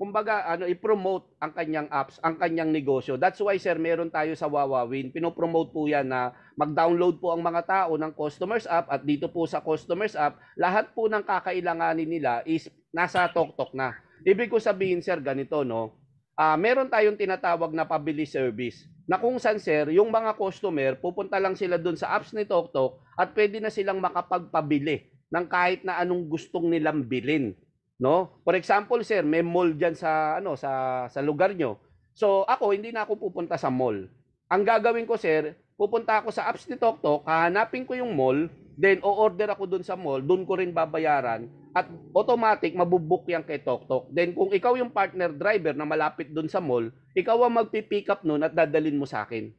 kumbaga, i-promote ang kanyang apps, ang kanyang negosyo. That's why, Sir, meron tayo sa Wawawin. Pinopromote po yan na mag-download po ang mga tao ng customers app at dito po sa customers app, lahat po ng kakailanganin nila is nasa Tok na. Ibig ko sabihin, Sir, ganito, no? Meron tayong tinatawag na pabili service na kung saan, Sir, yung mga customer, pupunta lang sila dun sa apps ni Tok at pwede na silang makapagpabili ng kahit na anong gustong nilang bilhin. No? For example, Sir, may mall dyan sa lugar nyo. So, ako, hindi na ako pupunta sa mall. Ang gagawin ko, Sir, pupunta ako sa apps ni Tok, hahanapin ko yung mall, then o-order ako dun sa mall, dun ko rin babayaran, at automatic mabubook yan kay Tok. Then kung ikaw yung partner driver na malapit dun sa mall, ikaw ang magpi-pick up nun at dadalin mo sa akin.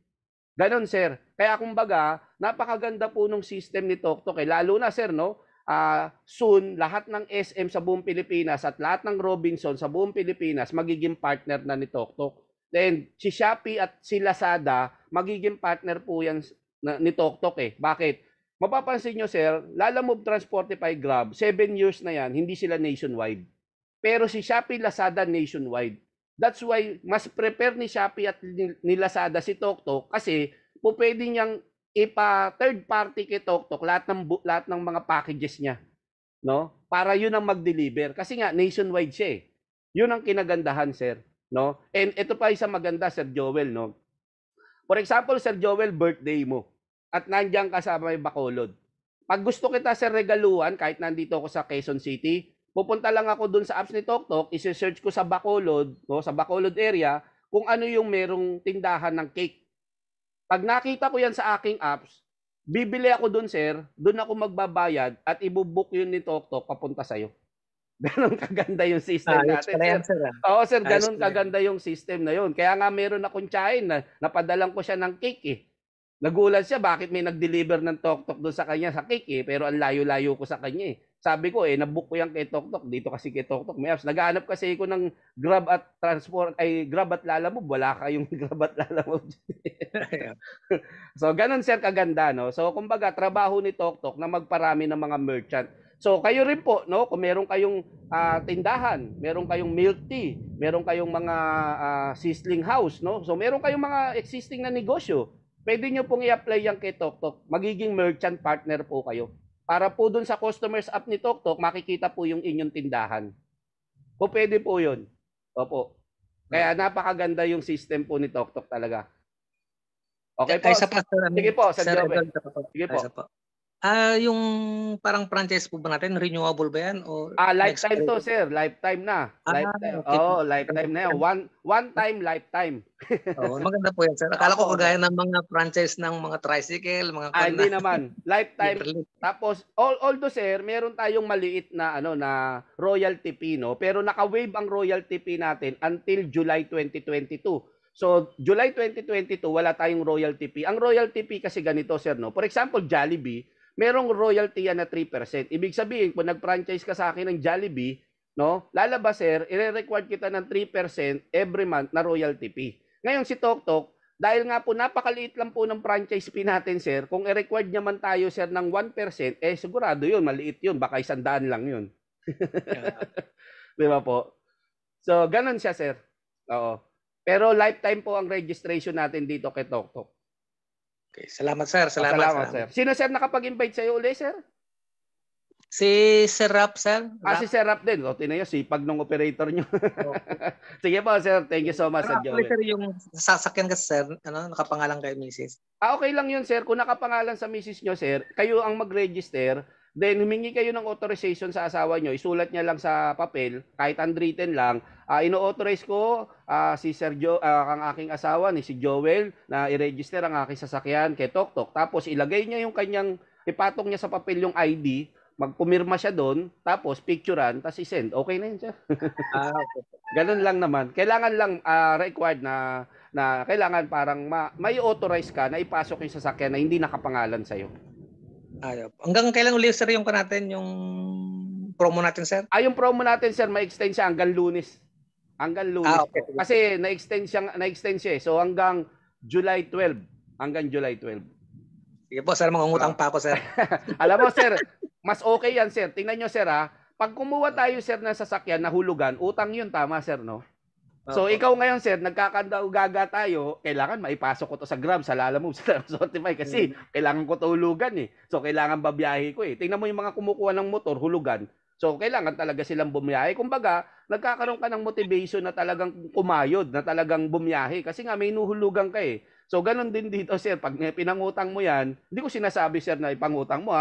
Ganon, Sir. Kaya kumbaga, napakaganda po nung system ni Tok. Lalo na, Sir, no? Soon, lahat ng SM sa buong Pilipinas at lahat ng Robinson sa buong Pilipinas magiging partner na ni Tok. Then, si Shopee at si Lazada, magiging partner po yan ni Tok Bakit? Mapapansin nyo, Sir, Lalamove Transportify Grab, 7 years na yan, hindi sila nationwide. Pero si Shopee, Lazada, nationwide. That's why, mas prepare ni Shopee at ni Lazada si Tok kasi po pwede niyang third party kay Tok lahat ng mga packages niya. No? Para yun ang mag-deliver. Kasi nga, nationwide siya eh. Yun ang kinagandahan, Sir. No? And ito pa isang maganda, Sir Joel. No? For example, Sir Joel, birthday mo. At nandiyan ka sa may Bacolod. Pag gusto kita sa regaluhan, kahit nandito ako sa Quezon City, pupunta lang ako dun sa apps ni Tok, isi-search ko sa Bacolod, no, sa Bacolod area, kung ano yung merong tindahan ng cake. Pag nakita ko yan sa aking apps, bibili ako dun, Sir, dun ako magbabayad at ibubook yun ni Tok papunta sa'yo. Ganon kaganda yung system natin. Sir. Oo, Sir, ganon kaganda yung system na yun. Kaya nga meron akong tsahin na napadalang ko siya ng cake eh. Nagulat siya bakit may nag-deliver ng Tok doon sa kanya sa cake eh, pero ang layo-layo ko sa kanya eh. Sabi ko nabook ko yan kay Toktok. Dito kasi kay Toktok may apps. Naghahanap kasi ako ng Grab at Transport ay Grab at Lalamove. Wala kayong Grab at Lalamove. So ganun sir kaganda, no? So kumbaga trabaho ni Toktok na magparami ng mga merchant. So kayo rin po, no? Kung meron kayong tindahan, meron kayong milk tea, meron kayong mga sizzling house, no? So meron kayong mga existing na negosyo. Pwede nyo pong i-apply yan kay Toktok. Magiging merchant partner po kayo. Para po dun sa customers app ni Toktok, makikita po yung inyong tindahan. Po pwede po yun. Opo. Kaya napakaganda yung system po ni Toktok talaga. Okay po. Isa pa, sir, Sige po, Sir Joel. Idol, isa pa po. Sige po. Isa po. Yung parang franchise po ba natin, renewable ba yan? O Lifetime to, expired? sir. Lifetime na. Lifetime. Okay. Lifetime na yan. One time, lifetime. Maganda po yan, sir. Akala ko Opo. kagaya ng mga franchise ng mga tricycle, mga Hindi naman. Lifetime. yearly. Tapos, although sir, meron tayong maliit na na royalty fee, no? Pero naka-waive ang royalty fee natin until July 2022. So, July 2022, wala tayong royalty fee. Ang royalty fee kasi ganito, sir, no? For example, Jollibee, merong royalty yan na 3%. Ibig sabihin, kung nag-franchise ka sa akin ng Jollibee, no? Lalabas, sir, ire-required kita ng 3% every month na royalty fee. Ngayon si Toktok, dahil nga po napakaliit lang po ng franchise fee natin, sir, kung i-required naman tayo, sir, ng 1%, sigurado yun, maliit yun, baka 100 lang yun. Di ba po? So, ganun siya, sir. Oo. Pero lifetime po ang registration natin dito kay Toktok. Okay, salamat, sir. Salamat. Sir. Sino, sir, nakapag-invite sa'yo uli, sir? Si Sir Rap, sir. Si Sir Rap din. O, tinayo, sipag ng operator nyo. Sige po, sir. Thank you so much, Sir Joel. Sir, yung sasakyan kasi, sir, nakapangalan kay Mrs. Okay lang yun, sir. Kung nakapangalan sa misis nyo, sir, kayo ang mag-register, then humingi kayo ng authorization sa asawa nyo, isulat niya lang sa papel, kahit handwritten lang, ino-authorize ko si Sir ang aking asawa, ni si Joel, na i-register ang aking sasakyan kay Toktok. Tapos ilagay niya yung kanyang, ipatong niya sa papel yung ID, magpumirma siya doon, tapos picturean, tapos i-send. Okay na yun, sir. Okay. Ganun lang naman. Kailangan lang required na kailangan parang may authorize ka na ipasok yung sasakyan na hindi nakapangalan sa'yo. Hanggang kailan ulit, sir, yung yung promo natin, sir? Yung promo natin, sir, ma-extend siya hanggang Lunes. Hanggang Lunes. Okay. Kasi na-extend siya. So hanggang July 12. Hanggang July 12. Sige po, sir, mangungutang pa ako, sir. Alam mo, sir, mas okay yan, sir. Tingnan nyo, sir, pag kumuha tayo, sir, ng sasakyan na hulugan, utang yun, tama, sir, no? So, ikaw ngayon, sir, nagkakagaga tayo, kailangan maipasok ko to sa Grab, sa Lalamove, sa Spotify, kasi kailangan ko to hulugan, eh. So, kailangan babiyahe ko, eh. Tingnan mo yung mga kumukuha ng motor, hulugan. So, kailangan talaga silang bumiyahe. Kumbaga, nagkakaroon ka ng motivation na talagang kumayod, na talagang bumiyahe. Kasi nga, may nuhulugan ka, eh. So, ganun din dito, sir. Pag pinangutang mo yan, hindi ko sinasabi, sir, na ipangutang mo,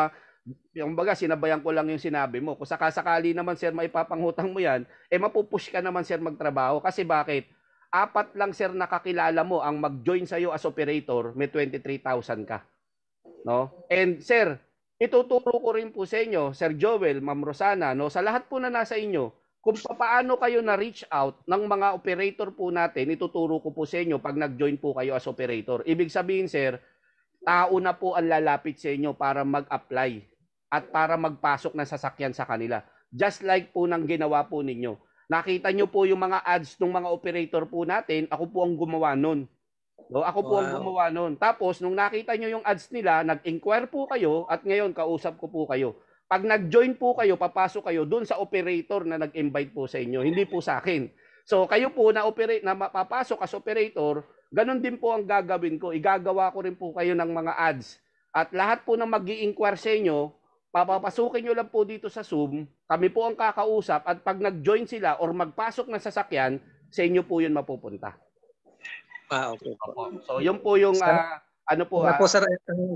yung baga, sinabayan ko lang yung sinabi mo. Kung sakasakali naman, sir, maipapangutang mo yan, mapupush ka naman, sir, magtrabaho. Kasi bakit? 4 lang, sir, nakakilala mo ang mag-join sa'yo as operator, may 23,000 ka. No? And, sir, ituturo ko rin po sa inyo, Sir Joel, Ma'am Rosana, no, sa lahat po na nasa inyo, kung paano kayo na-reach out ng mga operator po natin, ituturo ko po sa inyo pag nag-join po kayo as operator. Ibig sabihin, sir, tao na po ang lalapit sa inyo para mag-apply at para magpasok ng sasakyan sa kanila. Just like po ng ginawa po ninyo. Nakita nyo po yung mga ads ng mga operator po natin, ako po ang gumawa nun. No, ako po ang gumawa nun. Tapos, nung nakita nyo yung ads nila, nag-inquire po kayo at ngayon, kausap ko po kayo. Pag nag-join po kayo, papasok kayo dun sa operator na nag-invite po sa inyo, hindi po sa akin. So, kayo po na papasok as operator, ganun din po ang gagawin ko. Igagawa ko rin po kayo ng mga ads. At lahat po na mag-i-inquire sa inyo, papapasukin nyo lang po dito sa Zoom, kami po ang kakausap at pag nag-join sila or magpasok ng sasakyan, sa inyo po yun mapupunta. Okay. So, yun po yung Sir,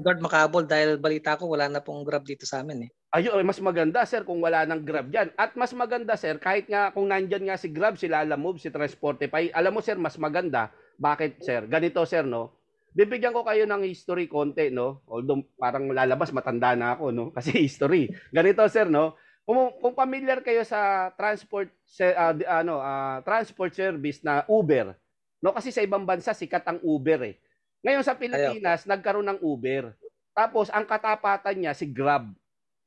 guard makabol dahil balita ko wala na pong Grab dito sa amin, eh. Ayun, mas maganda, sir, kung wala ng Grab dyan. At mas maganda, sir, kahit nga kung nandyan nga si Grab, si Lalamove, si Transportify, alam mo, sir, mas maganda. Bakit, sir? Ganito, sir, no? Bibigyan ko kayo ng history konti, no? Although parang lalabas, matanda na ako, no? Kasi history. Ganito, sir, no? Kung familiar kayo sa transport service na Uber, no? Kasi sa ibang bansa, sikat ang Uber, eh. Ngayon sa Pilipinas, nagkaroon ng Uber. Tapos, ang katapatan niya, si Grab.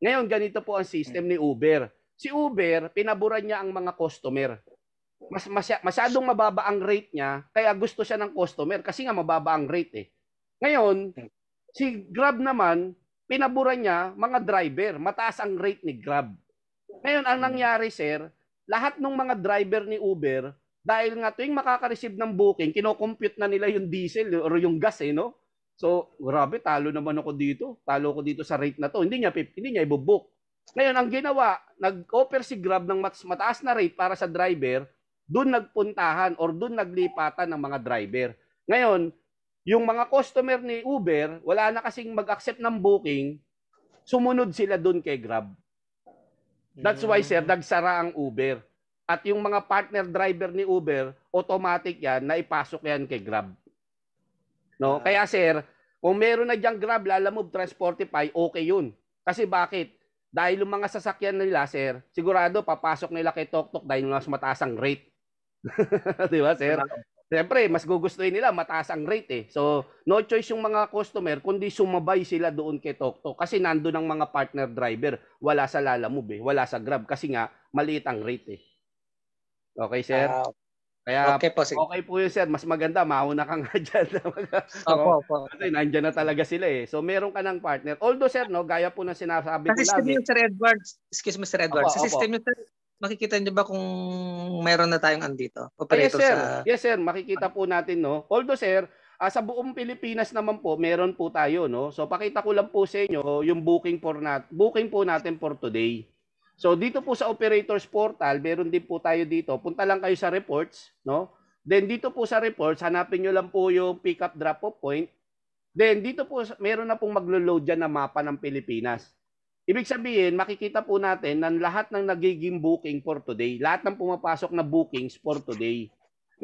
Ngayon, ganito po ang system ni Uber. Si Uber, pinaboran niya ang mga customer. Masyadong mababa ang rate niya, kaya gusto siya ng customer kasi nga mababa ang rate eh. Ngayon, si Grab naman, pinaboran niya mga driver. Mataas ang rate ni Grab. Ngayon, ang nangyari, sir, lahat ng mga driver ni Uber, dahil nga tuwing makaka-receive ng booking, kino-compute na nila yung diesel or yung gas eh, no? So, grabe, talo naman ako dito. Talo ko dito sa rate na to. Hindi niya ibubook. Ngayon, ang ginawa, nag-offer si Grab ng mataas na rate para sa driver, doon nagpuntahan or doon naglipatan ng mga driver. Ngayon, yung mga customer ni Uber, wala na kasing mag-accept ng booking, sumunod sila doon kay Grab. That's why, sir, nagsara ang Uber. At yung mga partner driver ni Uber, automatic yan, na ipasok yan kay Grab. No? Kaya, sir, kung meron na diyang Grab, Lalamove, Transportify, okay yun. Kasi bakit? Dahil yung mga sasakyan nila, sir, sigurado papasok nila kay TokTok dahil mas mataas ang rate. Di ba, sir? Siyempre, mas gugustuhin nila, mataas ang rate eh. So, no choice yung mga customer, kundi sumabay sila doon kay TokTok. Kasi nandun ang mga partner driver. Wala sa Lalamove eh. Wala sa Grab. Kasi nga, maliit ang rate eh. Okay, sir? Kaya, okay po, sige. Okay po yun, sir. Mas maganda, mauna ka nga dyan. Opo. Kasi nandyan na talaga sila eh. So, meron ka ng partner. Although, sir, no, gaya po ng sinasabi ko Sa system lagi. yun, Sir Edward, excuse me, Sir Edward, Opo, sa system yun, sir, makikita niyo ba kung mayroon na tayong andito? Yes, Operator sir. sa... Yes, sir. Makikita po natin, no. Although, sir, sa buong Pilipinas naman po, meron po tayo, no. So, pakita ko lang po sa inyo yung booking po natin for today. So, dito po sa Operators Portal, meron din po tayo dito. Punta lang kayo sa reports, no. Then, dito po sa reports, hanapin nyo lang po yung pick-up drop-off point. Then, dito po, meron na pong maglo-load dyan na mapa ng Pilipinas. Ibig sabihin, makikita po natin na lahat ng nagiging booking for today, lahat ng pumapasok na bookings for today.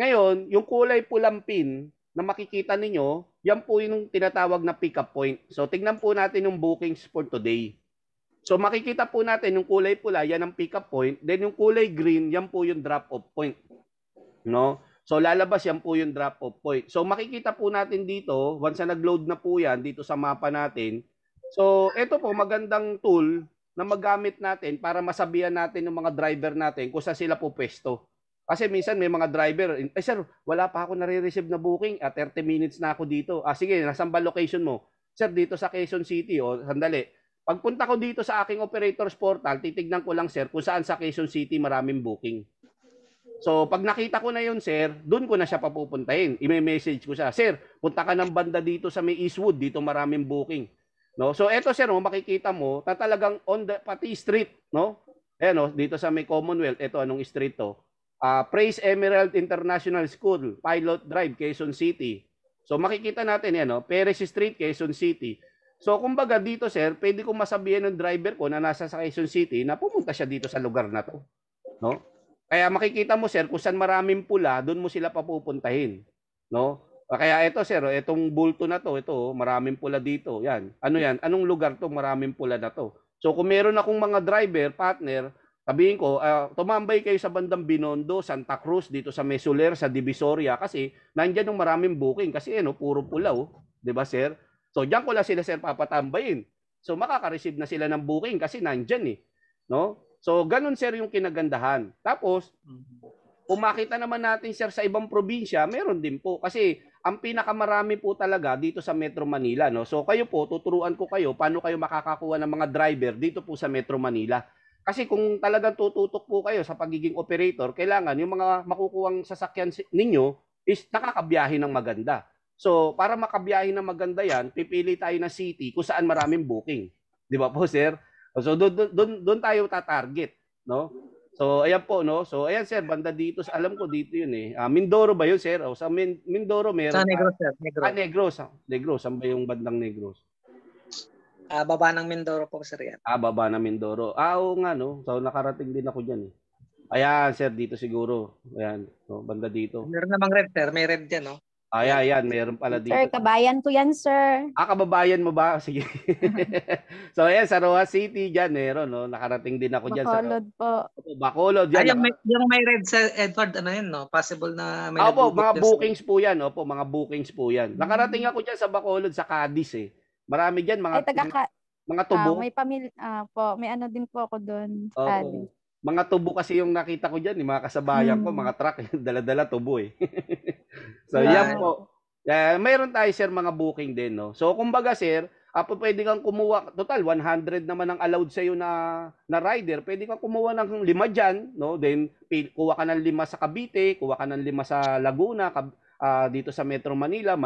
Ngayon, yung kulay pulang pin na makikita ninyo, yan po yung tinatawag na pick-up point. So, tignan po natin yung bookings for today. So, makikita po natin yung kulay pula, yan ang pick-up point. Then, yung kulay green, yan po yung drop-off point. No? So, lalabas yan po yung drop-off point. So, makikita po natin dito, once na nag-load na po yan dito sa mapa natin. So, ito po, magandang tool na magamit natin para masabihan natin yung mga driver natin kung saan sila po pwesto. Kasi minsan may mga driver, sir, wala pa ako nare-receive na booking, 30 minutes na ako dito. Sige, nasaan ba location mo? Sir, dito sa Quezon City, sandali. Pagpunta ko dito sa aking operators portal, titignan ko lang, sir, kung saan sa Quezon City maraming booking. So, pag nakita ko na yun, sir, doon ko na siya papupuntahin. I-message ko siya, sir, punta ka ng banda dito sa may Eastwood, dito maraming booking. No? So, eto, sir, makikita mo, na talagang on the pati street, no? Ayan, dito sa may Commonwealth, ito, anong street to? Praise Emerald International School, Pilot Drive, Quezon City. So, makikita natin yan, Perez Street, Quezon City. So, kumbaga dito, sir, pwede kong masabihan ng driver ko na nasa sa Quezon City na pumunta siya dito sa lugar na to. No? Kaya makikita mo, sir, kung saan maraming pula, doon mo sila papupuntahin. No? Kaya ito, sir, itong bulto na to, ito, maraming pula dito. Yan. Ano yan? Anong lugar to? Maraming pula na to. So, kung meron akong mga driver, partner, sabihin ko, tumambay kayo sa bandang Binondo, Santa Cruz, dito sa Mesoler, sa Divisoria, kasi nandyan yung maraming booking. Kasi, puro pula, Di ba, sir? So, diyan ko lang sila, sir, papatambayin. So, makaka-receive na sila ng booking kasi nandyan, No? So, ganun, sir, yung kinagandahan. Tapos, kung makita naman natin, sir, sa ibang probinsya, meron din po. Kasi, ang pinakamarami po talaga dito sa Metro Manila, no? So, kayo po, tuturuan ko kayo paano kayo makakakuha ng mga driver dito po sa Metro Manila. Kasi kung talagang tututok po kayo sa pagiging operator, kailangan yung mga makukuhang sasakyan ninyo is nakakabiyahe ng maganda. So, para makabiyahe ng maganda yan, pipili tayo ng city kung saan maraming booking. Di ba po, sir? So, doon tayo tatarget, no? So, ayan po, no? So, ayan, sir, banda dito. Alam ko dito yun, Mindoro ba yun, sir? Sa Mindoro meron. Sa Negros, sir. Negros. Negros. Saan ba yung bandang Negros? Baba ng Mindoro po, sir, yan. Baba ng Mindoro. Oo nga, no? So, nakarating din ako dyan, Ayan, sir, dito siguro. Ayan, no? Banda dito. Meron namang red, sir. May red dyan, no? Ayan, meron pala dito. Sir, kabayan ko yan, sir. Kababayan mo ba? Sige. So, ayan, sa Roa City, dyan, meron, no? Nakarating din ako dyan. Bacolod po. Bacolod, dyan. Yung may red sa Edward, ano yun, no? Possible na may Opo, mga bookings po yan. Opo, mga bookings po yan. Nakarating ako dyan sa Bacolod, sa Cadiz, Marami dyan, mga... Mga tubo? May pamilya po, may ano din po ako doon Oo. study. Mga tubo kasi yung nakita ko diyan, mga kasabayan ko, Mm. mga truck, dala-dala tubo eh. So Kaya yan po. Mayroon tayo sir mga booking din, no. So kumbaga sir, pwede kang kumuha, total 100 naman ang allowed sa iyo na rider. Pwede kang kumuha ng 5 diyan, no. Then kuha ka ng 5 sa Cavite, kuha ka ng 5 sa Laguna, dito sa Metro Manila,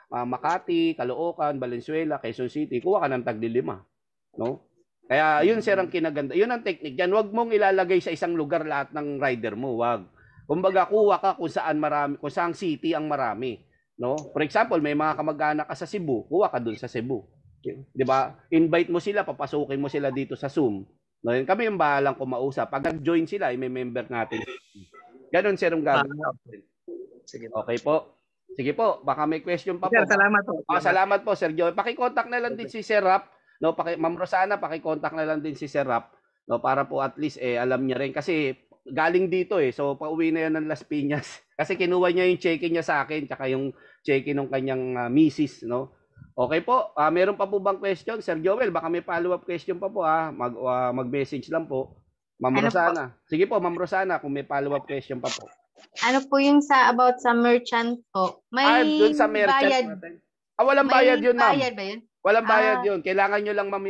Makati, Caloocan, Valenzuela, Quezon City, kuha ka ng tagli 5, no? Kaya yun sir ang kinaganda. Yun ang technique diyan. Huwag mong ilalagay sa isang lugar lahat ng rider mo, wag. Kumbaga kuha ka kung saan marami, kung saang city ang marami, no? For example, may mga kamag-anak ka sa Cebu, kuha ka dun sa Cebu. 'Di ba? Invite mo sila, papasukin mo sila dito sa Zoom. No, yun kami yung bahalang kumausap. Pag nag-join sila, may member natin. Ganon sir ang gagawin. Sige. Okay po. Sige po, baka may question pa po. Sir, salamat po. Salamat po, Sir Joy. Paki-contact na lang din si Sir Rap, no? Ma'am Rosana, paki-contact na lang din si Sir Rap, no? Para po at least alam niya rin kasi galing dito so pauwi na 'yan ng Las Piñas. Kasi kinuha niya yung check-in niya sa akin, tsaka yung check-in ng kanyang misis, no? Okay po. Meron pa po bang question, Sir Joel? Baka may follow-up question pa po mag-message lang po. Ma'am Rosana. Sige po, Ma'am Rosana, kung may follow-up question pa po. Ano po yung about sa merchant po? May Doon sa merchant bayad. natin. Walang bayad yun, ma'am. Bayad ba yun? Walang bayad yun. Kailangan nyo lang, ma'am,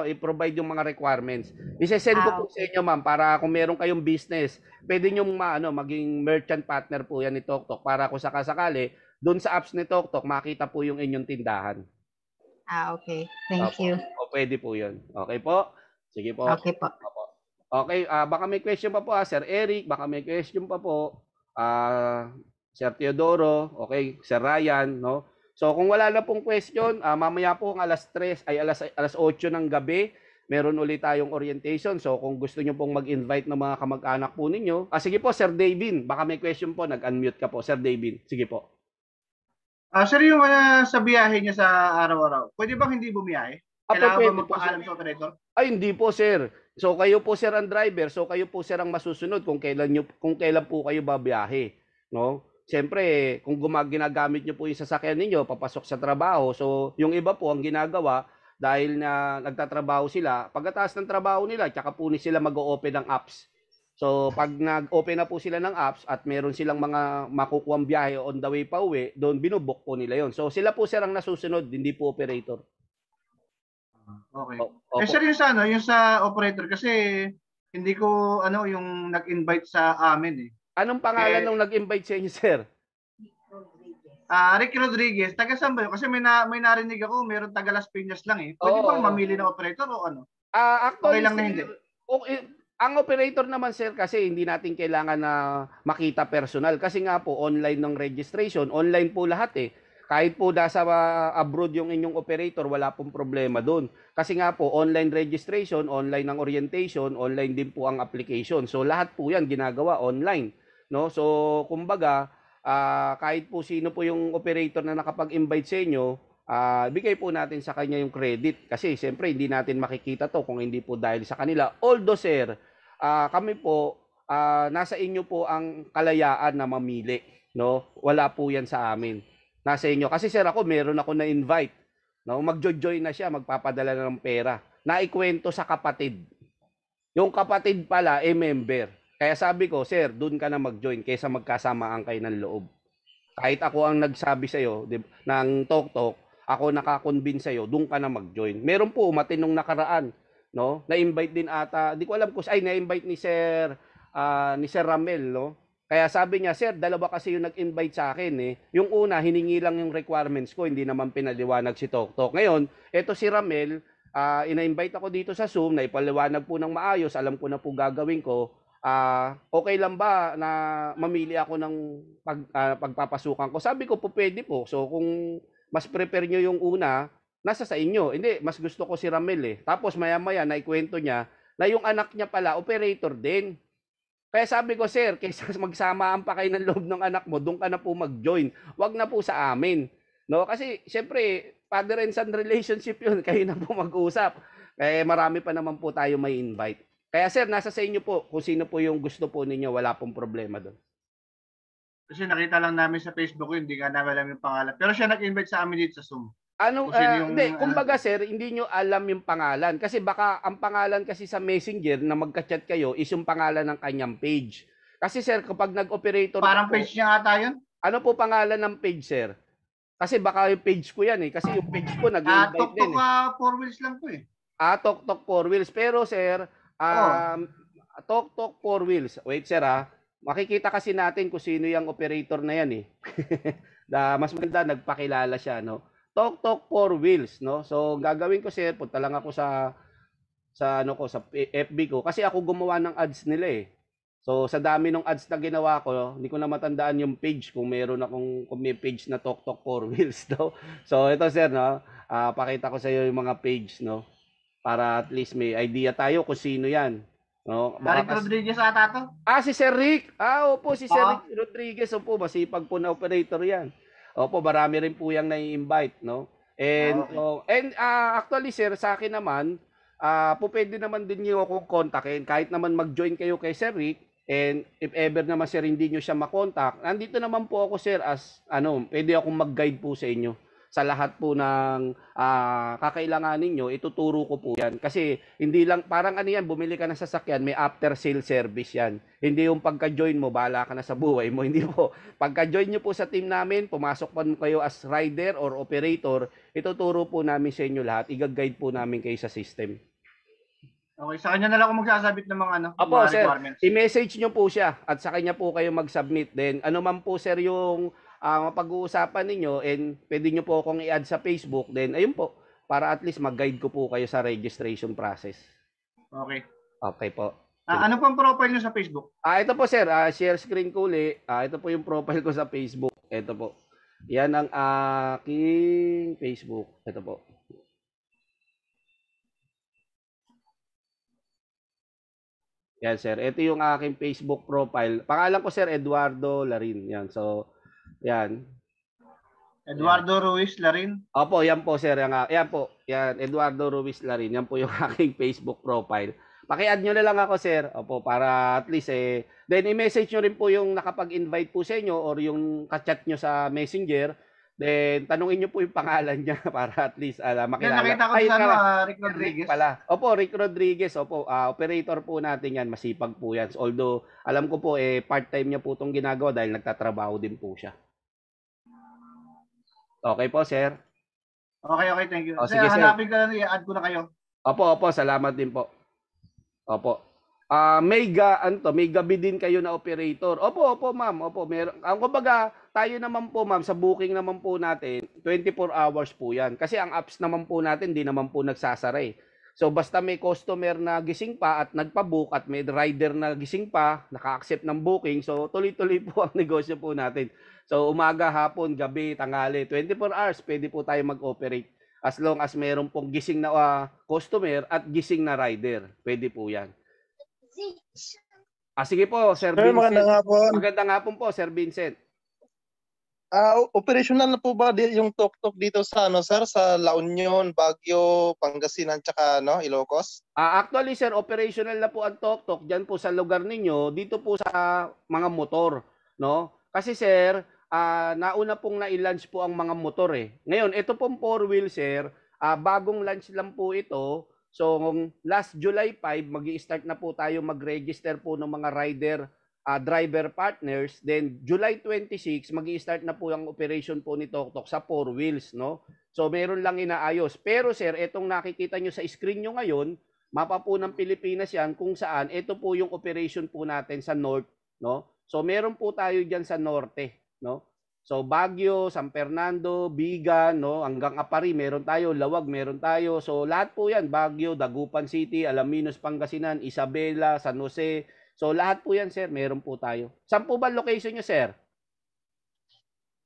i-provide yung mga requirements. I-send ko po sa inyo, ma'am, para kung meron kayong business, pwede nyo maging merchant partner po yan ni TokTok para kung sakasakali, doon sa apps ni TokTok, makita po yung inyong tindahan. Okay. Thank you. O, pwede po yun. Okay po? Sige po. Okay po. Okay, baka may question pa po, Sir Eric, baka may question pa po. Sir Teodoro, okay, Sir Ryan, no? So kung wala na pong question, mamaya po ang alas 8 ng gabi, meron ulit tayong orientation. So kung gusto niyo pong mag-invite ng mga kamag-anak po ninyo, sige po, Sir Davin, baka may question po, nag-unmute ka po, Sir Davin. Sige po. Sir, yung sa biyahe niya sa araw-araw, pwede bang hindi bumiyahe? Kailangan ba magpaalam sa operator? Ay, hindi po, sir. So kayo po sir ang driver, so kayo po sir ang masusunod kung kailan po kayo babiyahe, no? Siyempre, kung ginagamit niyo po yung sasakyan ninyo papasok sa trabaho, so yung iba po ang ginagawa dahil na nagtatrabaho sila, pagkatapos ng trabaho nila, tsaka po sila mag-o-open ng apps. So pag nag-open na po sila ng apps at meron silang mga makukuhang biyahe on the way pa uwi, doon binubok po nila yon. So sila po sir ang nasusunod, hindi po operator. Okay. Sir, yung sa operator kasi hindi ko yung nag-invite sa amin . Anong pangalan nung nag-invite sa inyo, sir? Ricky Rodriguez. Taga saan ba yun? Kasi may narinig ako, meron taga Las Piñas lang . Pwede bang mamili ng operator o ano? Actually, okay lang na hindi. Ang operator naman, sir, kasi hindi natin kailangan na makita personal. Kasi nga po, online ng registration, online po lahat . Kahit po nasa abroad yung inyong operator, wala pong problema doon. Kasi nga po, online registration, online ang orientation, online din po ang application. So lahat po yan ginagawa online, no? So kumbaga, kahit po sino po yung operator na nakapag-invite sa inyo, bigay po natin sa kanya yung credit. Kasi siyempre hindi natin makikita to kung hindi po dahil sa kanila. Although sir, kami po, nasa inyo po ang kalayaan na mamili, no? Wala po yan sa amin. Nasa inyo. Kasi sir, meron ako na-invite. No? Mag-join na siya, magpapadala na ng pera. Naikwento sa kapatid. Yung kapatid pala, member. Kaya sabi ko, sir, doon ka na mag-join kaysa magkasamaan kayo ng loob. Kahit ako ang nagsabi sa'yo ng TokTok, ako nakakonvince sa'yo, doon ka na mag-join. Meron po, matinong nakaraan. No? Na-invite din ata, di ko alam kung na-invite ni Sir Ramel, no? Kaya sabi niya, sir, dalawa kasi yung nag-invite sa akin . Yung una, hiningi lang yung requirements ko, hindi naman pinaliwanag si TokTok. Ngayon, eto si Ramel, ina-invite ako dito sa Zoom, na ipaliwanag po ng maayos, alam ko na po gagawin ko. Okay lang ba na mamili ako ng pagpapasukan ko? Sabi ko po, pwede po. So kung mas prepare nyo yung una, nasa sa inyo. Hindi, mas gusto ko si Ramel . Tapos maya-maya, naikwento niya na yung anak niya pala, operator din. Kaya sabi ko, sir, kaysa magsamaan pa kayo ng loob ng anak mo, doon ka na po mag-join. Wag na po sa amin. No? Kasi, syempre, father and son relationship yun. Kayo na po mag-usap. Kaya marami pa naman po tayo may invite. Kaya, sir, nasa sa inyo po. Kung sino po yung gusto po ninyo, wala pong problema doon. Kasi nakita lang namin sa Facebook, hindi nga namin alam yung pangalan. Pero siya nag-invite sa amin dito sa Zoom. Ano, Kung sino yung, hindi, kumbaga sir, hindi nyo alam yung pangalan. Kasi baka ang pangalan kasi sa Messenger na magka-chat kayo is yung pangalan ng kanyang page. Kasi sir, kapag nag-operator parang po, page niya ata yun? ano po pangalan ng page sir? Kasi baka yung page ko yan eh. Kasi yung page ko nag-invite din Tok-tok eh. 4 wheels lang po eh. Tok-tok 4 wheels. Pero sir, Tok-tok 4 wheels. Wait sir makikita kasi natin kung sino yung operator na yan eh. Mas maganda nagpakilala siya, no? Tok-tok 4 wheels, no? So gagawin ko sir, punta lang ako sa sa FB ko kasi ako gumawa ng ads nila eh. So sa dami ng ads na ginawa ko, hindi ko na matandaan yung page kung kung may page na Tok-tok 4 wheels, no? So ito sir, no? Pakita ko sa iyo yung mga page, no? Para at least may idea tayo kung sino 'yan. No? Rick Rodriguez ata to? Si Sir Rick. Opo, si Sir Rick Rodriguez. Opo, masipag po na operator 'yan. Opo, marami rin po yang nai-invite, no? And actually sir, sa akin naman, po pwede naman din niyo akong kontakin kahit naman mag-join kayo kay Sir Rick, and if ever naman sir hindi niyo siya makontak, nandito naman po ako sir as pwede akong mag-guide po sa inyo sa lahat po ng kakailanganin nyo, ituturo ko po yan. Kasi hindi lang, parang bumili ka ng sasakyan, may after sale service yan. Hindi yung pagka-join mo, bahala ka na sa buhay mo. Hindi po. Pagka-join nyo po sa team namin, pumasok po kayo as rider or operator, ituturo po namin sa inyo lahat. I-guide po namin kayo sa system. Okay, sa kanya na lang ako magsasabit ng mga Opo, mga sir, requirements. i-message nyo po siya at sa kanya po kayo mag-submit. Then, ano man po sir yung mapag-uusapan ninyo, and pwede nyo po akong i-add sa Facebook, then ayun po, para at least mag-guide ko po kayo sa registration process. Okay. Okay po. Ano po ang profile nyo sa Facebook? Ito po sir, share screen ko ulit. Ito po yung profile ko sa Facebook. Ito po. Yan ang aking Facebook. Ito po. Yan sir, ito yung aking Facebook profile. Pangalan ko sir, Eduardo Larin. Yan, so yan. Eduardo Ruiz Larin. Opo, yan po sir. Yan po. Yan, Eduardo Ruiz Larin. Yan po yung aking Facebook profile. Paki-add nyo na lang ako sir. Opo, para at least then i-message nyo rin po yung nakapag-invite po sa inyo or yung ka-chat nyo sa Messenger. Then tanungin nyo po yung pangalan niya para at least makilala. Nakita ko Rick Rodriguez. Opo, Rick Rodriguez. Opo, operator po natin yan. Masipag po yan. Although, alam ko po, part-time niya po itong ginagawa dahil nagtatrabaho din po siya. Okay po, sir. Okay, thank you. Sige, sir. Hanapin ka na, i-add ko na kayo. Opo, salamat din po. Opo. May gabi din kayo na operator. Opo, ma'am. Opo, meron. Ang kumbaga, tayo naman po, ma'am, sa booking naman po natin, 24 hours po 'yan. Kasi ang apps naman po natin, di naman po nagsasara eh. So basta may customer na gising pa at nagpa-book at may rider na gising pa, naka-accept ng booking, so tuloy-tuloy po ang negosyo po natin. So umaga, hapon, gabi, tanghali, 24 hours pwede po tayo mag-operate as long as meron pong gising na customer at gising na rider. Pwede po 'yan. Sige po, Sir Vincent. Magandang hapon po, Sir Vincent. Operational na po ba yung Tok-tok dito sa sir, sa La Union, Baguio, Pangasinan, tsaka Ilocos? Actually sir, operational na po ang Tok-tok diyan po sa lugar ninyo, dito po sa mga motor, no? Kasi sir, nauna pong na-launch po ang mga motor eh. Ngayon, ito pong 4-wheel sir, bagong launch lang po ito. So last July 5, magi-start na po tayo mag-register po ng mga rider driver partners. Then July 26 magi-start na po ang operation po ni Tok-tok sa 4 wheels, no? So meron lang inaayos. Pero sir, etong nakikita nyo sa screen nyo ngayon, mapa po ng Pilipinas yan kung saan ito po yung operation po natin sa north, no? So meron po tayo diyan sa norte, no? So Baguio, San Fernando, Bigan, no, hanggang Apari meron tayo, Lawag meron tayo. So lahat po 'yan, Baguio, Dagupan City, Alaminos, Pangasinan, Isabela, San Jose. So lahat po 'yan, sir, meron po tayo. Saan po ba location niyo, sir?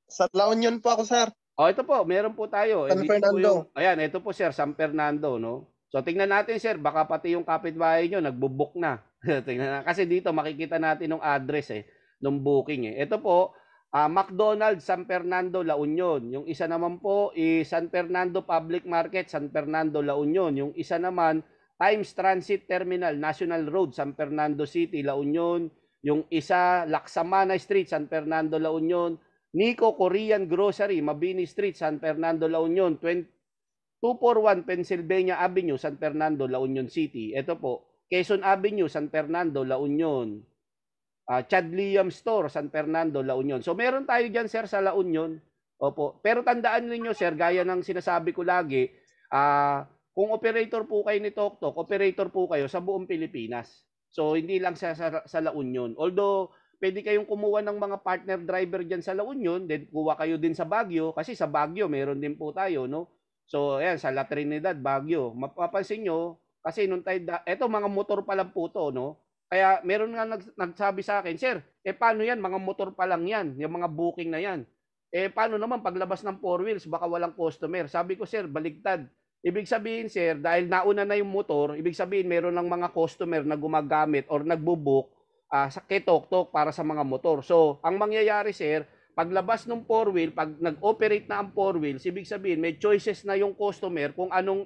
Sa La Union po ako, sir. Ito po, meron po tayo. San Fernando. Ayan, ito po, sir, San Fernando, no. So tingnan natin, sir, baka pati yung kapitbahay niyo nagbo-book na. Tingnan na kasi dito makikita natin yung address ng booking Ito po, McDonald's, San Fernando, La Union. Yung isa naman po is San Fernando Public Market, San Fernando, La Union. Yung isa naman, Times Transit Terminal, National Road, San Fernando City, La Union. Yung isa, Laksamana Street, San Fernando, La Union. Nico Korean Grocery, Mabini Street, San Fernando, La Union, 241 Pennsylvania Avenue, San Fernando, La Union City. Ito po, Quezon Avenue, San Fernando, La Union. Chad Liam Store, San Fernando, La Union. So meron tayo dyan, sir, sa La Union. Opo. Pero tandaan niyo, sir, gaya ng sinasabi ko lagi, kung operator po kayo ni TokTok, operator po kayo sa buong Pilipinas. So hindi lang sa La Union. Although pwede kayong kumuha ng mga partner driver dyan sa La Union, then kuha kayo din sa Baguio, kasi sa Baguio meron din po tayo, no? So ayan, sa La Trinidad, Baguio. Mapapansin nyo, kasi nung tayo, eto mga motor pa lang po to, no? Kaya meron nga nagsabi sa akin, sir, paano yan? Mga motor pa lang yan, yung mga booking na yan. Paano naman paglabas ng 4 wheels, baka walang customer? Sabi ko, sir, baligtad. Ibig sabihin, sir, dahil nauna na yung motor, ibig sabihin meron ng mga customer na gumagamit or nagbubook kay TokTok para sa mga motor. So, ang mangyayari, sir, paglabas ng 4 wheel, pag nag-operate na ang 4 wheels, ibig sabihin may choices na yung customer kung anong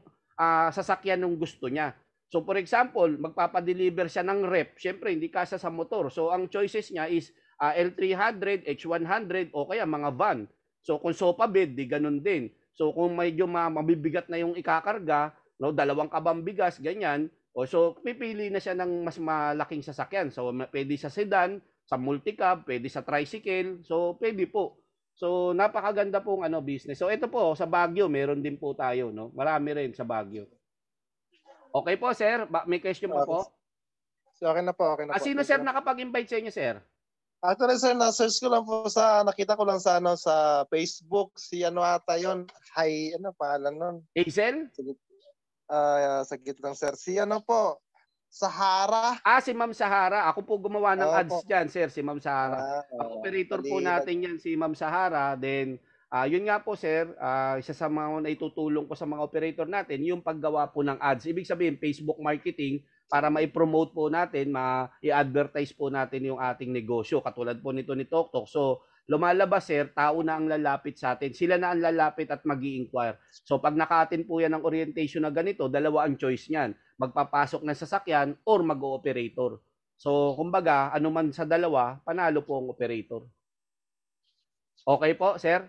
sasakyan ng gusto niya. So for example, magpapadeliver siya ng rep, syempre hindi kasa sa motor. So ang choices niya is L300, H100 o kaya mga van. So kung sofa bed, di ganun din. So kung medyo mabibigat na yung ikakarga, no, 2 kabang bigas, ganyan, so pipili na siya ng mas malaking sasakyan. So pwede sa sedan, sa multicab, pwede sa tricycle. So pwede po. So napakaganda pong business. So ito po sa Baguio, meron din po tayo, no. Marami rin sa Baguio. Okay po, sir. May question mo po? So, okay na po. Sino, sir, nakapag-invite sa inyo, sir? Actually, sir, na-search ko lang po nakita ko lang sa Facebook, si ata yun, pangalan nun? Hazel? Sagit lang, sir. Si po, Sahara. Si Ma'am Sahara. Ako po gumawa ng ads dyan, sir, si Ma'am Sahara. Ang operator po natin yan, si Ma'am Sahara. Then, yun nga po, sir, isa sa mga naitutulong ko sa mga operator natin, yung paggawa po ng ads. Ibig sabihin, Facebook marketing, para ma-promote po natin, ma-i-advertise po natin yung ating negosyo. Katulad po nito ni TokTok. So, lumalabas, sir, tao na ang lalapit sa atin. Sila na ang lalapit at mag-i-inquire. So, pag naka-attend po yan ng orientation na ganito, dalawa ang choice niyan. Magpapasok ng sasakyan or mag-o-operator. So, kumbaga, anuman sa dalawa, panalo po ang operator. Okay po, sir?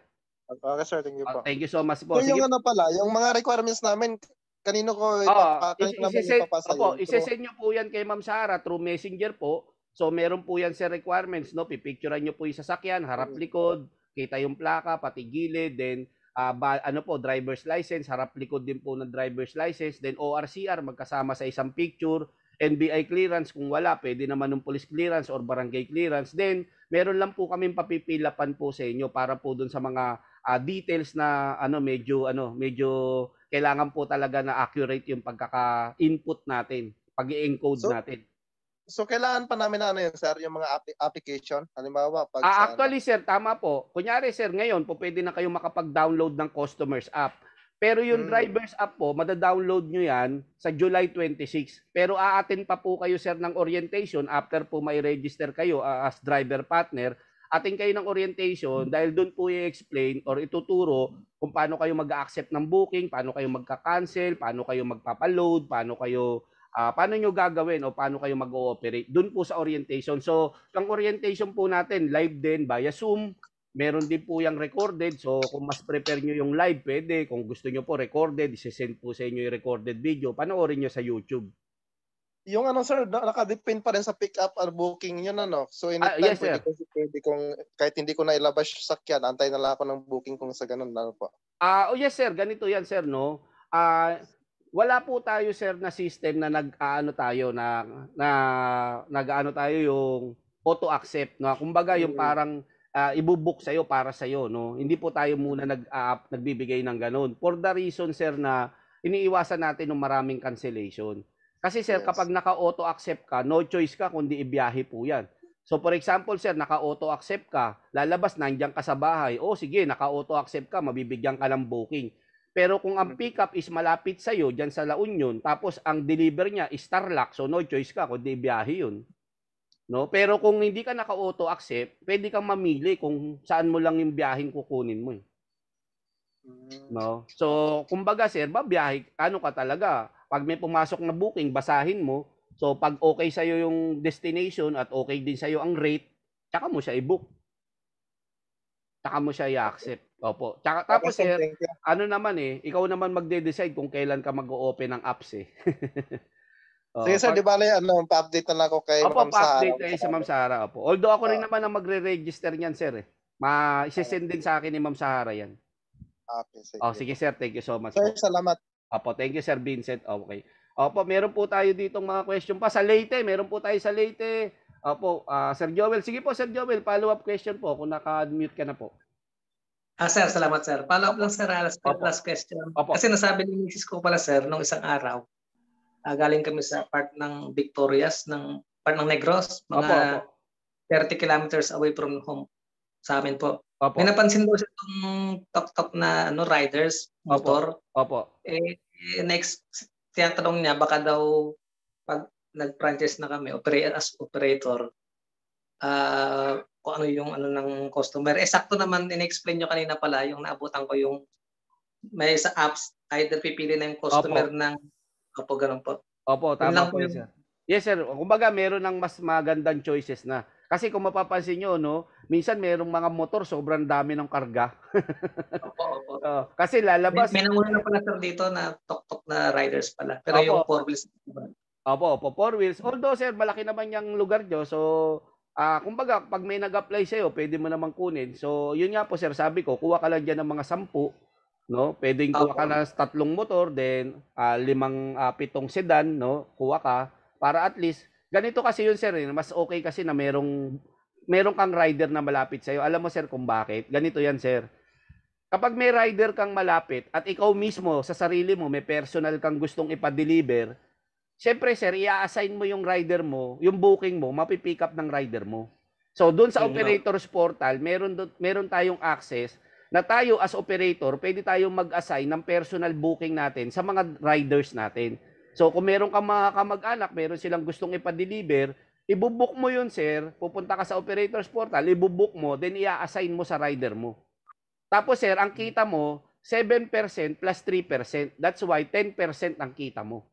Okay, sir. Thank you po. Thank you so much po. So, yung yung mga requirements namin, kanino ko ipapasa yun? Isesend nyo po yan kay Ma'am Sara through Messenger po. So, meron po yan sa requirements, no? Pipicturean nyo po yung sasakyan, harap-likod, kita yung plaka, pati gilid, then, driver's license, harap-likod din po ng driver's license, then ORCR, magkasama sa isang picture, NBI clearance, kung wala, pwede naman ng police clearance or barangay clearance. Then, meron lang po kaming papipilapan po sa inyo para po dun sa mga details na medyo kailangan po talaga na accurate yung pagkaka-input natin, pag-i-encode natin. So kailangan pa namin na sir, yung mga application? Halimbawa pag actually, sir, tama po. Kunyari, sir, ngayon po pwede na kayo makapag-download ng customers app. Pero yung drivers app po, mada-download nyo yan sa July 26. Pero a-attend pa po kayo, sir, ng orientation after po may register kayo as driver partner. Attend kayo ng orientation dahil doon po i-explain or ituturo kung paano kayo mag-accept ng booking, paano kayo magka-cancel, paano kayo magpapa-load, paano nyo gagawin o paano kayo mag-ooperate. Doon po sa orientation. So, ang orientation po natin, live din via Zoom. Meron din po yung recorded. So, kung mas prepare nyo yung live, pwede. Kung gusto nyo po recorded, isesend po sa inyo yung recorded video. Panoorin nyo sa YouTube. Yung sir, nakadepend pa rin sa pick-up or booking yun, So, anytime yes, pwede kung, kahit hindi ko na ilabas yung sakyan, antay na lang ako ng booking kung sa ganun, po. Yes, sir. Ganito yan, sir, no? Wala po tayo, sir, na system na nag-ano tayo yung auto-accept, no? Kumbaga, yung parang ibubook sa'yo para sa'yo, no? Hindi po tayo muna nagbibigay ng ganun. For the reason, sir, na iniiwasan natin ng maraming cancellation. Kasi, sir, kapag naka-auto-accept ka, no choice ka kundi ibiyahe po yan. So, for example, sir, naka-auto-accept ka, lalabas, nandiyan ka sa bahay, sige, naka-auto-accept ka, mabibigyan ka ng booking. Pero kung ang pick-up is malapit sa'yo, dyan sa La Union, tapos ang deliver niya is Tarlac, so no choice ka kundi ibiyahe yun. No? Pero kung hindi ka naka-auto-accept, pwede kang mamili kung saan mo lang yung biyaheng kukunin mo. No? So, kumbaga, sir, biyahe, ka talaga? Pag may pumasok na booking, basahin mo. So, pag okay sa'yo yung destination at okay din sa'yo ang rate, tsaka mo siya i-book. tsaka mo siya i-accept. Opo. Tapos Okay, sir, thank you. ano naman ikaw naman magde-decide kung kailan ka mag-o-open ng apps Sige sir, di bale, pa-update na lang ako kay Opo, Ma'am Sara. pa-update kayo sa Ma'am Sara. Opo. Although ako rin naman ang magre-register niyan, sir. Isesend din sa akin ni Ma'am Sara yan. Okay, sige. Sige sir, thank you so much Sir, po. salamat. Opo, thank you Sir Vincent. Okay. Opo, meron po tayo ditong mga question pa sa Leyte. Meron po tayo sa Leyte. Opo, Sir Joel. Sige po, Sir Joel, follow-up question po kung naka-mute ka na po. Sir, salamat sir. Follow up lang sir, last question. Opo. Kasi nasabi ni Mrs. ko pala sir, nung isang araw, galing kami sa part ng Victorias, part ng Negros, mga 30 kilometers away from home sa amin po. Opo. May napansin daw siya itong tok-tok na riders, motor. Opo. Next, tinatanong niya, baka daw pag nag-franchise na kami, as operator, kung ano yung ng customer. Sakto naman, in-explain nyo kanina pala, yung naabutan ko yung may sa apps, either pipili na yung customer ng ganun po. Opo, tama po yun, sir. Yes, sir. Kumbaga, meron ng mas magandang choices na. Kasi kung mapapansin nyo, minsan merong mga motor, sobrang dami ng karga. Opo. Kasi lalabas. May nanguna pala sir dito na tok-tok na riders pala. Pero yung 4 wheels. Opo, 4 wheels. Although, sir, malaki naman yung lugar nyo. So, kumbaga, pag may nag-apply sa'yo, pwede mo namang kunin. So, yun nga po, sir, sabi ko, kuha ka lang dyan ng mga 10. No, pwedeng kuha ka na 3 motor, then 5, 7 sedan, kuha ka para at least ganito kasi yun sir, mas okay kasi na meron kang rider na malapit sa iyo. Alam mo sir kung bakit? Ganito yan sir. Kapag may rider kang malapit at ikaw mismo sa sarili mo may personal kang gustong ipa-deliver, syempre sir, i-assign mo yung rider mo, yung booking mo, mapipick up ng rider mo. So doon sa operators portal, meron tayong access na tayo as operator, pwede tayong mag-assign ng personal booking natin sa mga riders natin. So, kung meron kang mga kamag-anak, meron silang gustong ipa-deliver, ibubook mo yun, sir. Pupunta ka sa operators portal, ibubook mo, then i-assign mo sa rider mo. Tapos, sir, ang kita mo, 7% plus 3%. That's why 10% ang kita mo.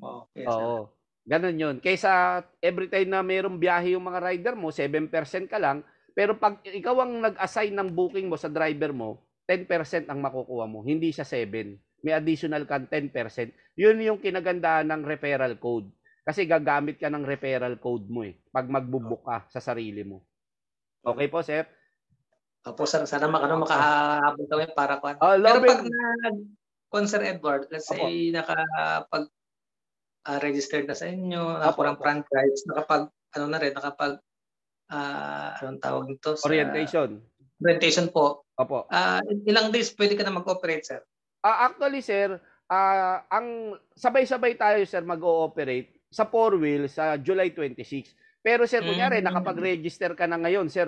Okay, oo. Ganun yun. Kaysa every time na mayroong biyahe yung mga rider mo, 7% ka lang, pero pag ikaw ang nag-assign ng booking mo sa driver mo, 10% ang makukuha mo, hindi siya 7. May additional kang 10%. Yun yung kinagandaan ng referral code. Kasi gagamit ka ng referral code mo pag magbubook ka sa sarili mo. Okay po, sir? Opo, sir. Sana makahabol kami para kuan. Pero pag Sir Edward, let's say nakapag-registered na sa inyo, nakakurang franchise, nakapag anong tawag nito? Orientation po. Opo. Ilang days pwede ka na mag-operate, sir? Actually, sir, ang sabay-sabay tayo, sir, mag-ooperate sa 4 wheels sa July 26. Pero, sir, kunyari, nakapag-register ka na ngayon, sir,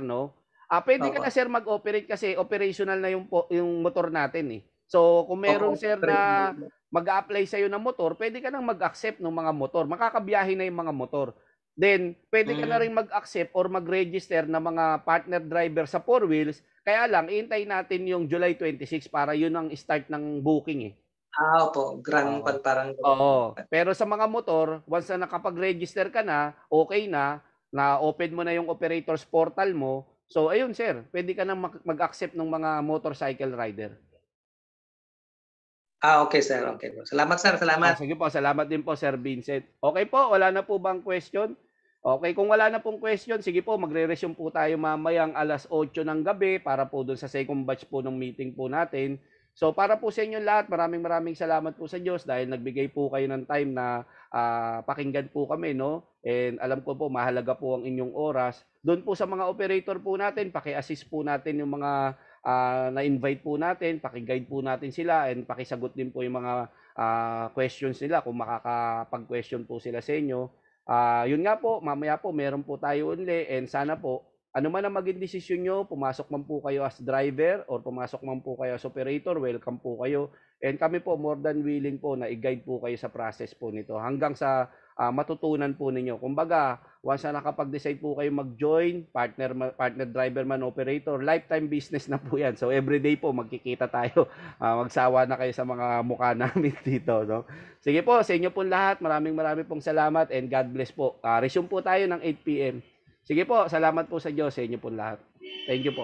pwede ka na, sir, mag-operate kasi operational na yung motor natin, So, kung meron, sir, na mag-a-apply sa'yo ng motor, pwede ka nang mag-accept ng mga motor. Makakabiyahe na yung mga motor. Then, pwede ka na rin mag-accept or mag-register na mga partner driver sa 4 wheels. Kaya lang, iintay natin yung July 26 para yun ang start ng booking Opo. Parang. Oo. Pero sa mga motor, once na nakapag-register ka na, okay na open mo na yung operators portal mo. So, ayun sir, pwede ka na mag-accept ng mga motorcycle rider. Okay sir. Okay po. Salamat sir. Salamat. Sige po. Salamat din po Sir Vincent. Okay po. Wala na po bang question? Okay. Kung wala na pong question, sige po. Magre-resume po tayo mamayang 8:00 ng gabi para po dun sa second batch po ng meeting po natin. So para po sa inyo lahat, maraming salamat po sa Diyos dahil nagbigay po kayo ng time na pakinggan po kami, And alam ko po, mahalaga po ang inyong oras. Doon po sa mga operator po natin, paki-assist po natin yung mga na-invite po natin, paki-guide po natin sila and pakisagot din po yung mga questions nila kung makakapag-question po sila sa inyo. Yun nga po, mamaya po meron po tayo uli and sana po, ano man ang maging desisyon nyo, pumasok man po kayo as driver or pumasok man po kayo as operator, welcome po kayo. And kami po more than willing po na i-guide po kayo sa process po nito hanggang sa matutunan po ninyo. Kumbaga, once na nakapag-decide po kayo mag-join, partner driver man operator, lifetime business na po yan. So everyday po magkikita tayo. Magsawa na kayo sa mga mukha namin dito. Sige po, sa inyo po lahat, maraming pong salamat and God bless po. Resume po tayo ng 8 PM. Sige po, salamat po sa Diyos sa inyo po lahat. Thank you po.